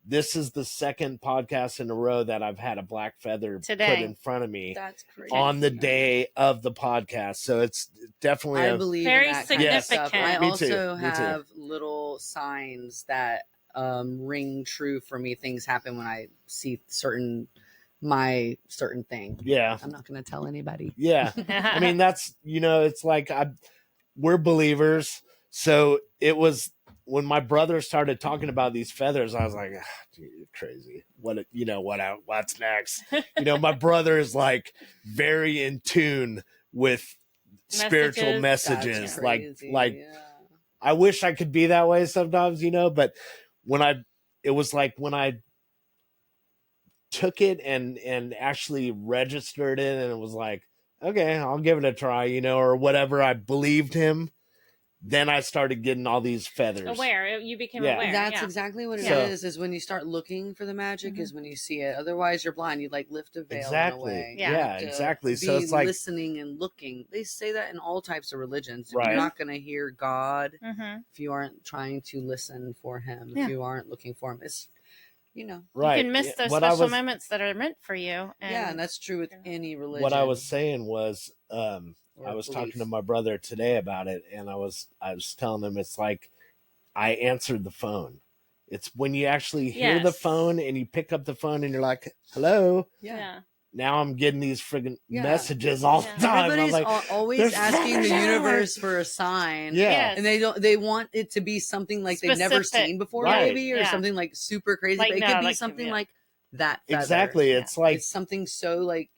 A: this is the second podcast in a row that I've had a black feather put in front of me. That's crazy. On the day of the podcast. So it's definitely
B: I believe
C: very
B: in that
C: significant.
B: Kind of stuff. I also have little signs that ring true for me. Things happen when I see certain thing.
A: Yeah.
B: I'm not going to tell anybody.
A: Yeah. I mean, that's, it's like we're believers. So it was when my brother started talking about these feathers, I was like, dude, you're crazy. What's next? My brother is like very in tune with spiritual messages. Like I wish I could be that way sometimes, but when I took it and actually registered it, and it was like, okay, I'll give it a try, or whatever. I believed him. Then I started getting all these feathers.
C: You became aware.
B: That's exactly what it is when you start looking for the magic, is when you see it. Otherwise you're blind. You like lift a veil in a way.
A: Yeah, exactly. So it's like
B: listening and looking. They say that in all types of religions. Right. You're not going to hear God if you aren't trying to listen for him, if you aren't looking for him. It's
A: right.
C: You can miss those special moments that are meant for you.
B: And that's true with any religion.
A: What I was saying was, I was talking to my brother today about it, and I was telling him it's like I answered the phone. It's when you actually hear the phone and you pick up the phone and you're like, hello.
B: Yeah.
A: Now I'm getting these friggin' messages all the time.
B: Everybody's
A: I'm like,
B: always asking the universe for a sign.
A: Yeah.
B: And they want it to be something like they've never seen before, maybe, or something like super crazy. But it could be something like that feather.
A: Exactly. It's like
B: it's something so like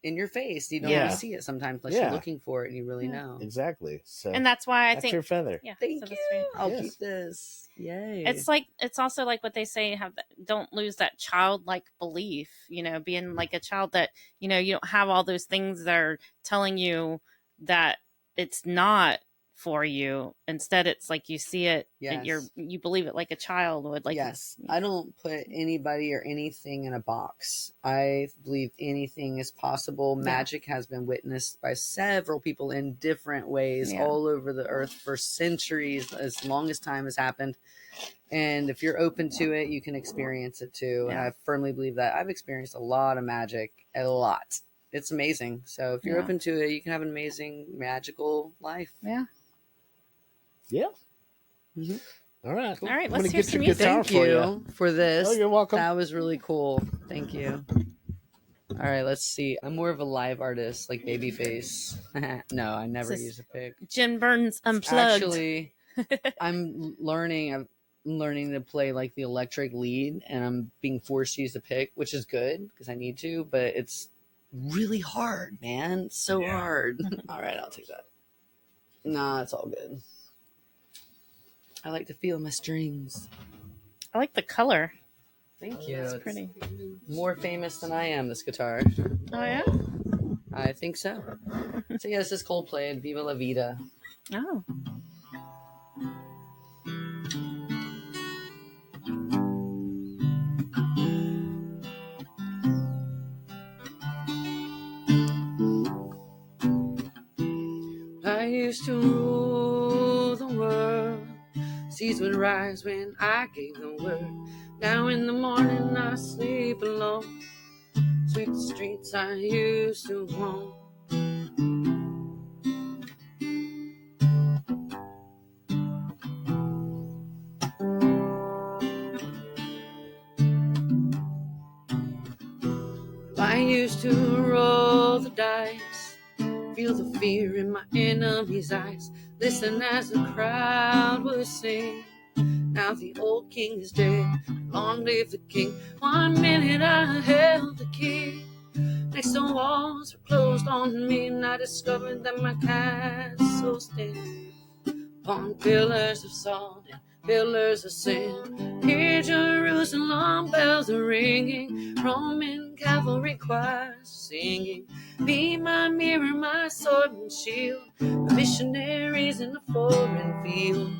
B: in your face. You don't really see it sometimes unless you're looking for it and you really know.
A: Exactly. So
C: and that's why I think
A: your feather.
C: Yeah.
B: Thank you. I'll keep this. Yay.
C: It's also like what they say, don't lose that childlike belief, being like a child that, you don't have all those things that are telling you that it's not for you. Instead, it's like you see it and you believe it like a child would. Like,
B: I don't put anybody or anything in a box. I believe anything is possible. Magic has been witnessed by several people in different ways all over the earth for centuries, as long as time has happened. And if you're open to it, you can experience it too. And I firmly believe that. I've experienced a lot of magic, a lot. It's amazing. So if you're open to it, you can have an amazing, magical life.
C: Yeah.
A: Yeah.
B: Mm-hmm.
A: All right.
C: All right. Let's hear some
A: music.
B: Thank you for this.
A: Oh, you're welcome.
B: That was really cool. Thank you. All right. Let's see. I'm more of a live artist, like Babyface. No, I never use a pick.
C: Jenn Burns Unplugged.
B: Actually, I'm learning to play like the electric lead, and I'm being forced to use the pick, which is good because I need to, but it's really hard, man. It's so hard. All right. I'll take that. Nah, it's all good. I like to feel my strings.
C: I like the color.
B: Thank you.
C: It's pretty.
B: More famous than I am, this guitar.
C: Oh, yeah?
B: I think so. So yeah, this is Coldplay and Viva La Vida.
C: Oh.
B: I used to rule the world. Seas would rise when I gave the word. Now in the morning I sleep alone. Sweep the streets I used to roam. I used to roll the dice, feel the fear in my enemy's eyes, listen as the crowd would sing. Now the old king is dead, long live the king. 1 minute I held the key. Next the walls were closed on me, and I discovered that my castle stands upon pillars of salt and pillars of sin. Here Jerusalem bells are ringing, Roman cavalry choirs singing. Be my mirror, my sword and shield, my missionaries in the foreign field.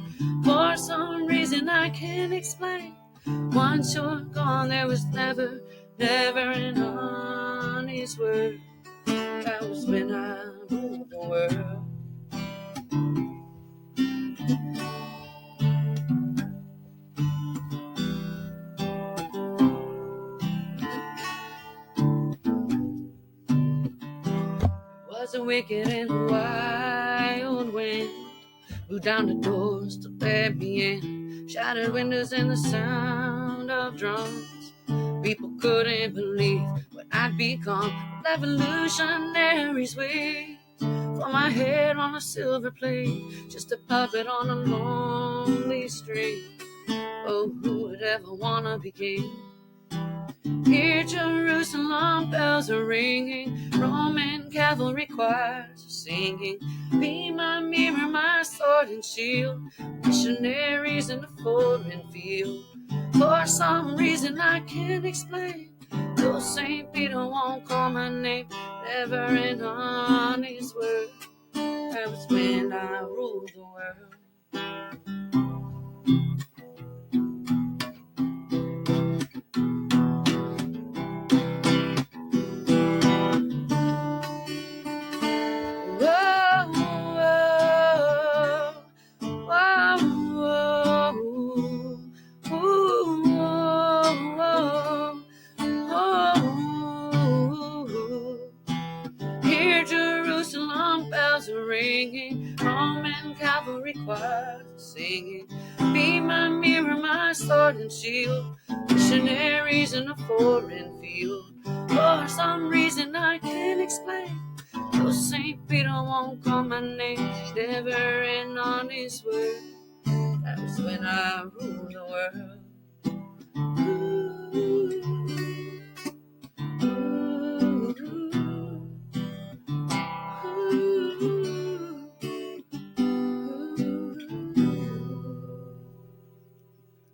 B: For some reason I can't explain, once you're gone there was never an honest word. That was when I ruled the world. Was a wicked and wild wind, blew down the doors to let me in, shattered windows and the sound of drums. People couldn't believe what I'd become. Revolutionaries wait for my head on a silver plate, just a puppet on a lonely string. Oh, who would ever wanna be king? Here Jerusalem bells are ringing, Roman cavalry choirs are singing. Be my mirror, my sword and shield, missionaries in the foreign field. For some reason I can't explain, though St. Peter won't call my name, never an honest word. That was when I ruled the world. Here Jerusalem bells are ringing, Roman cavalry choirs singing. Be my mirror, my sword and shield, missionaries in a foreign field. For some reason I can't explain, though St. Peter won't call my name, never an honest word. That was when I ruled the world.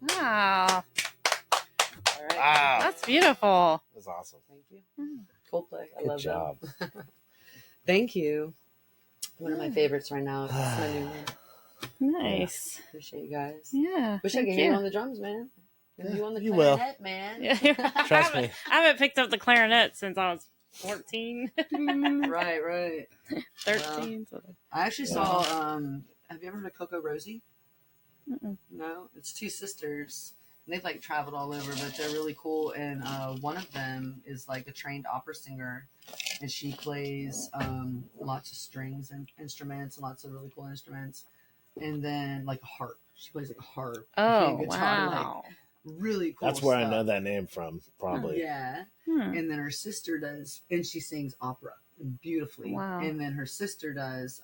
C: Wow.
B: All right.
A: Wow,
C: That's beautiful.
A: that was awesome.
B: Thank you. Coldplay. I
A: Good
B: love
A: job.
B: them. Thank you. One of my favorites right now. It's my new one.
C: Nice.
B: Appreciate you guys.
C: Yeah.
B: Wish I could hear you on the drums, man. And you on the
A: You will.
B: clarinet, man.
A: Trust me.
C: I haven't picked up the clarinet since I was 14.
B: Right.
C: 13. So.
B: I actually saw, have you ever heard of Coco Rosie?
C: Mm-mm.
B: No? It's two sisters. And they've like traveled all over, but they're really cool. And one of them is like a trained opera singer. And she plays lots of strings and instruments, lots of really cool instruments. And then like a harp. She plays like a harp.
C: Oh,
B: guitar,
C: wow.
B: like, really cool
A: That's where
B: stuff.
A: I know that name from, probably.
B: Yeah. And then her sister does, and she sings opera beautifully.
C: Wow.
B: And then her sister does,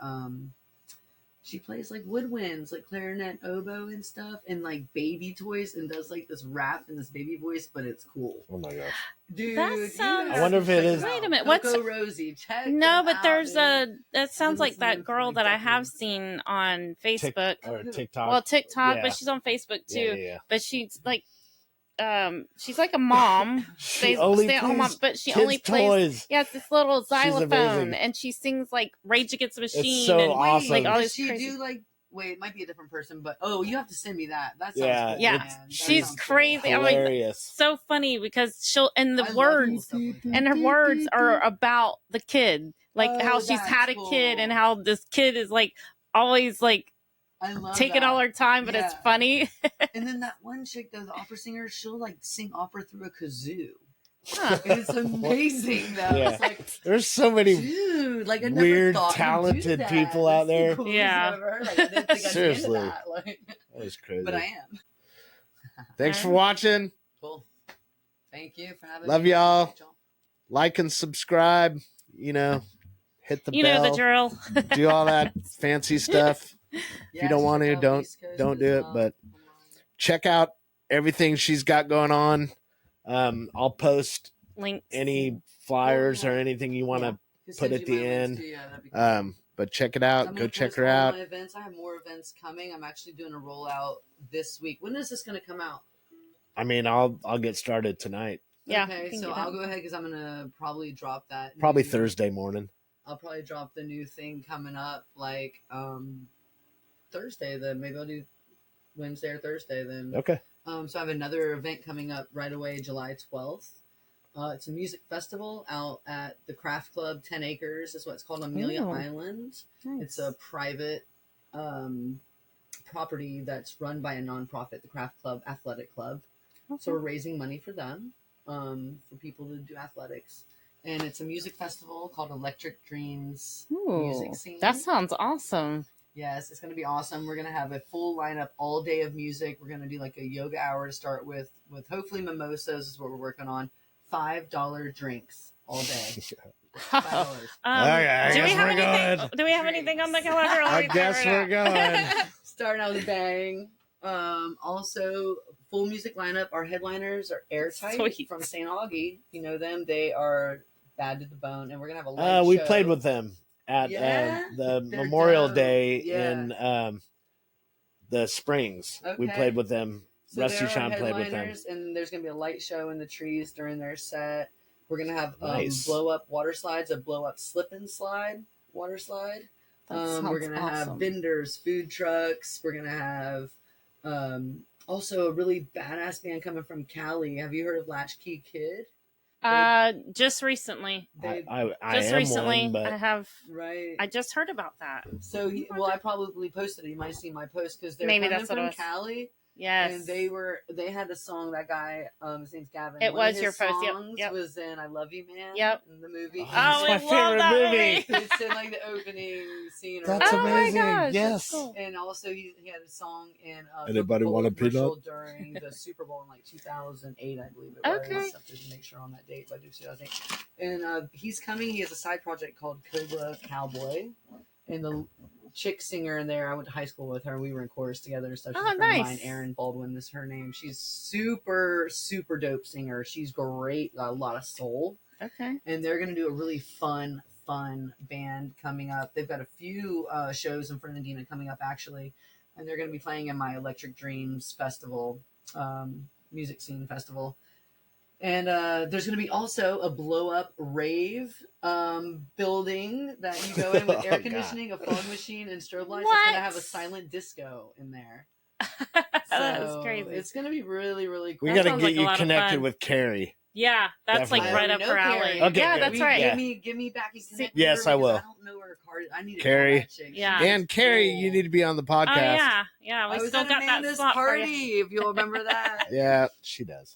B: she plays like woodwinds, like clarinet, oboe, and stuff, and like baby toys, and does like this rap in this baby voice, but it's cool.
A: Oh my gosh.
B: Dude,
C: That sounds-
A: I wonder if it is-
C: Wait a minute,
B: Coco
C: what's-
B: Rosie? Check
C: No,
B: them
C: but
B: out,
C: there's
B: dude.
C: that sounds like that
B: Like
C: girl that I have
B: decades.
C: seen on Facebook.
A: Or TikTok.
C: Well, TikTok,
A: Yeah.
C: but she's on Facebook too.
A: Yeah.
C: But she's like, she's like a mom.
A: She only
C: stay-at-home mom,
A: plays
C: but she
A: kids'
C: only plays.
A: toys.
C: Yeah, it's this little xylophone,
A: amazing.
C: and she sings like Rage Against the Machine.
A: so
C: and
A: awesome.
C: like all
B: Does
C: this
B: she
C: crazy.
B: do like? Wait, it might be a different person, but you have to send me that. That sounds
A: Yeah,
B: cool,
C: Yeah,
B: man. That
C: she's
B: sounds
C: crazy.
B: Cool.
C: I mean,
A: Hilarious.
C: so funny because she'll and the
B: I love
C: words
B: cool stuff like that.
C: and her words are about the kid, like how she's
B: that's
C: had a kid and
B: cool.
C: how this kid is like always like
B: I love
C: taking
B: that.
C: all her time, but it's
B: Yeah.
C: funny.
B: And then that one chick, the opera singer, she'll like sing opera through a kazoo.
C: Huh.
B: It's amazing though.
A: Yeah.
B: It's like,
A: There's so many
B: dude, like I never
A: weird,
B: thought you'd do
A: talented
B: that.
A: people
B: That's
A: out there.
B: the coolest
C: Yeah.
B: I've ever heard. Like, I didn't think I'd be
A: Seriously.
B: into that. Like,
A: That was crazy.
B: but I am.
A: Thanks for watching.
B: Cool. Thank you for having
A: Love
B: me.
A: y'all.
B: Appreciate y'all.
A: Like and subscribe. Hit the
C: You
A: bell.
C: know the drill.
A: Do all that fancy stuff.
B: Yeah,
A: you don't
B: she's
A: want to,
B: out
A: don't
B: East Coast
A: don't
B: as
A: do it.
B: well.
A: But check out everything she's got going on. I'll post
C: Links.
A: any flyers or anything you want to
B: Just
A: put
B: send
A: at
B: you
A: the
B: my links
A: end.
B: too, yeah, that'd be cool.
A: But check it out.
B: I'm
A: Go
B: gonna
A: check
B: post
A: her
B: all
A: out.
B: My events. I have more events coming. I'm actually doing a rollout this week. When is this going to come out?
A: I mean, I'll get started tonight.
C: Yeah.
B: Okay,
C: can
B: so
C: do that.
B: I'll go ahead because I'm gonna probably drop that.
A: Probably
B: new-
A: Thursday morning.
B: I'll probably drop the new thing coming up like Thursday. Then maybe I'll do Wednesday or Thursday. Then
A: Okay.
B: so I have another event coming up right away, July 12th. It's a music festival out at the Craft Club, 10 Acres is what it's called, Amelia
C: Ooh.
B: Island.
C: Nice.
B: It's a private property that's run by a nonprofit, the Craft Club Athletic Club. So we're raising money for them, for people to do athletics. And it's a music festival called Electric Dreams Music
C: Ooh,
B: Scene.
C: that sounds awesome.
B: Yes, it's going to be awesome. We're going to have a full lineup all day of music. We're going to do like a yoga hour to start with hopefully mimosas is what we're working on. $5 drinks all day. $5.
A: Okay, I
C: do we
A: guess
C: have
A: we're
C: anything?
A: going.
C: Do we have anything on the calendar?
A: I guess we're going.
B: Starting out with a bang. Also, full music lineup. Our headliners are Airtight
C: Sweet.
B: from St. Augie. You know them. They are bad to the bone. And we're going to have a live
A: We
B: show.
A: played with them at
B: Yeah?
A: the
B: They're
A: Memorial
B: dope.
A: Day
B: Yeah.
A: in the Springs. We
B: Okay.
A: played with them.
B: So
A: Rusty
B: they're our
A: Sean played with them.
B: headliners, and there's going to be a light show in the trees during their set. We're going to have
A: Nice.
B: blow up water slides, a blow up slip and slide water slide.
C: That
B: We're
C: sounds
B: going to have
C: awesome.
B: vendors, food trucks. We're going to have also a really badass band coming from Cali. Have you heard of Latchkey Kid?
C: Just recently.
B: They,
A: I
C: Just
A: am
C: recently,
A: one, but
C: I have.
B: right.
C: I just heard about that.
B: So, I probably posted it. You might have seen my post because they're
C: Maybe
B: coming
C: that's what
B: from
C: it was.
B: Cali.
C: Yes.
B: And they had a song, that guy, his name's Gavin.
C: It
B: One of
C: was your
B: his
C: post, yep,
B: songs
C: yep.
B: was in I Love You Man.
C: Yep.
B: In the movie.
A: Oh,
C: Oh,
A: That's
C: I
A: my
C: love
A: favorite
C: that
A: movie.
C: movie.
B: It's in like the opening scene. Or
A: That's
B: whatever.
A: amazing.
C: Oh my gosh,
A: Yes.
C: that's cool.
B: And also he had a song in
A: Anybody
B: Coca-Cola
A: want a peanut?
B: commercial during the Super Bowl in like 2008, I believe it was.
C: Okay.
B: I have to make sure on that date, but I do 2008. And he's coming. He has a side project called Cobra Cowboy, and the chick singer in there, I went to high school with her. We were in chorus together and stuff. She's
C: Oh,
B: a friend of
C: nice.
B: mine. Erin Baldwin is her name. She's super, super dope singer. She's great. A lot of soul.
C: Okay.
B: And they're going to do a really fun band coming up. They've got a few shows in Fernandina coming up, actually. And they're going to be playing in my Electric Dreams Festival, music scene festival. And there's going to be also a blow-up rave building that you go in with air
A: Oh,
B: conditioning, a fog machine, and strobe lights. It's
C: What?
B: going to have a silent disco in there.
C: That
B: So
C: was crazy.
B: It's going to be really, really cool.
A: we
C: That
A: got to
C: sounds
A: get
C: like a
A: you
C: lot of
A: connected
C: fun.
A: with Carrie.
C: Yeah, that's
A: Definitely.
C: like right
B: I
C: up
B: know
C: her alley.
B: Carrie.
A: Okay,
C: yeah,
A: good.
C: that's right.
A: Yeah.
B: Give me back and connect.
A: Yes,
B: with her
A: I
B: because
A: will.
B: I don't know her card. I need to
A: Carrie.
B: call that chick.
C: Yeah.
B: She's
A: And Carrie,
B: cool.
A: you need to be on the podcast.
C: Oh yeah, yeah.
B: I
C: We
B: was
C: still
B: at
C: got that
B: Amanda's
C: spot for
B: party,
C: you.
B: if you'll remember that.
A: Yeah, she does.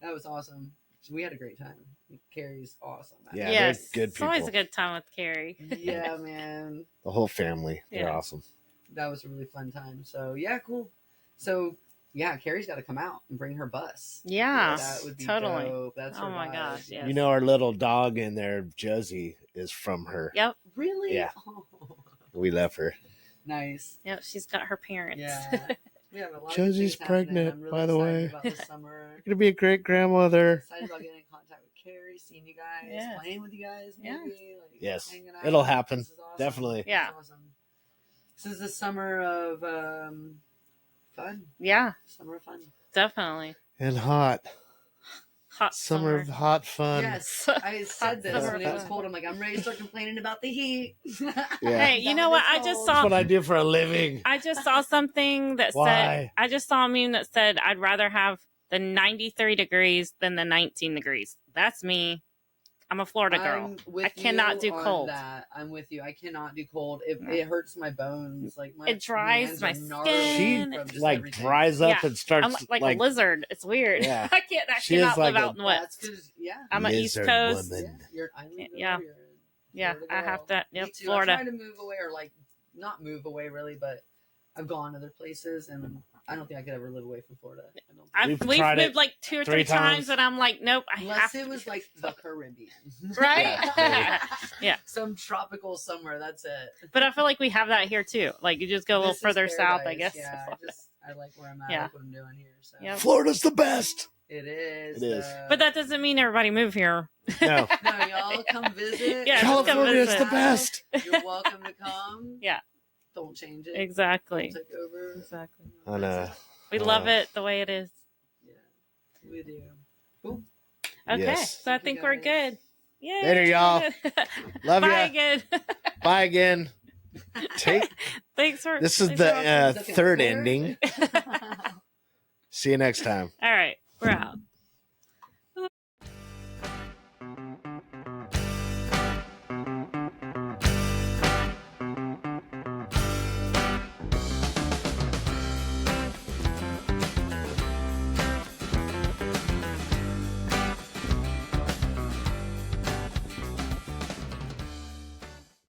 B: That was awesome. We had a great time. Carrie's awesome.
A: Yeah,
C: Yes,
A: they're good
C: it's always
A: people.
C: a good time with Carrie.
B: Yeah, man.
A: The whole family. They're
C: Yeah.
A: awesome.
B: That was a really fun time. So, yeah, cool. So, yeah, Carrie's got to come out and bring her bus.
C: Yeah,
B: That would be
C: totally.
B: dope. That's
C: Oh
B: her
C: my
B: vibe.
C: gosh, yes.
A: You know, our little dog in there, Josie, is from her.
C: Yep,
B: Really?
A: Yeah.
B: Oh,
A: We love her.
B: nice.
C: yep. She's got her parents.
B: Yeah. We have a lot
A: Josie's
B: of things happening.
A: pregnant,
B: I'm really
A: by the
B: excited
A: way.
B: about this summer.
A: You're gonna be a great grandmother.
B: Excited about getting in contact with Carrie, seeing you guys,
C: Yes.
B: playing with you guys, maybe. Like,
A: Yes.
B: hanging out.
A: It'll happen.
B: This is awesome.
A: Definitely.
C: Yeah.
B: This is awesome. This is the summer of fun.
C: Yeah.
B: Summer of fun.
C: Definitely.
A: and hot.
C: Hot
A: Summer of hot fun.
B: Yes, I said this when it was cold. I'm like, I'm ready to start complaining about the heat.
A: Yeah.
C: Hey, you know what? I just
A: That's
C: saw.
A: what I do for a living.
C: I just saw something that
A: Why?
C: said. I just saw a meme that said, "I'd rather have the 93 degrees than the 19 degrees." That's me. I'm a Florida girl.
B: I'm with
C: I cannot
B: you
C: do
B: on
C: cold.
B: that. I'm with you. I cannot do cold. It hurts my bones. Like my
C: It dries
B: hands
C: my
B: are gnarly
C: skin.
A: She
B: from just
A: like
B: everything.
A: dries up
C: Yeah.
A: and starts
C: I'm like a lizard. It's weird.
A: Yeah.
C: I
A: She is
C: cannot
A: like
C: live
A: a-
C: out in the West.
B: That's because
C: I'm an East
A: lizard
C: Coast.
A: woman.
B: you're island girl,
C: Yeah.
B: you're a
C: Yeah,
B: Florida
C: I
B: girl.
C: have to.
B: Me
C: Yep,
B: too.
C: Florida.
B: I try to move away, or like not move away really, but I've gone other places, and I don't think I could ever live away from Florida. I don't think.
C: We've
A: tried
C: moved
A: it
C: like 2 or 3
A: 3
C: times,
A: times.
C: and I'm like, nope. I have
B: Unless
C: to.
B: it was like the Caribbean,
C: Right? Yeah.
B: Some tropical somewhere. That's it.
C: But I feel like we have that here too. Like you just go a little
B: This is
C: further south, I
B: paradise.
C: guess.
B: Yeah, I like where I'm at.
C: Yeah.
B: I like what I'm doing here. So
C: Yep.
A: Florida's the best.
B: it is.
A: It is.
C: But that doesn't mean everybody move here.
A: No.
B: No, y'all come visit.
C: Yeah, just come
A: California's
C: visit.
A: the best.
B: You're welcome to come.
C: Yeah.
B: Don't change it.
C: Exactly.
B: Don't take over.
C: Exactly.
A: I know.
C: We love it the way it is.
B: Yeah, we do. Ooh.
C: Okay,
A: Yes.
C: so I
B: Thank you,
C: think we're
B: guys.
C: good. Yeah.
A: Later, y'all. Love
C: Bye
A: ya.
C: again.
A: Bye again.
C: Thanks for.
A: This is
C: thanks for
A: the
C: watching.
B: Looking
A: third
B: forward.
A: ending. See you next time.
C: All right, we're out.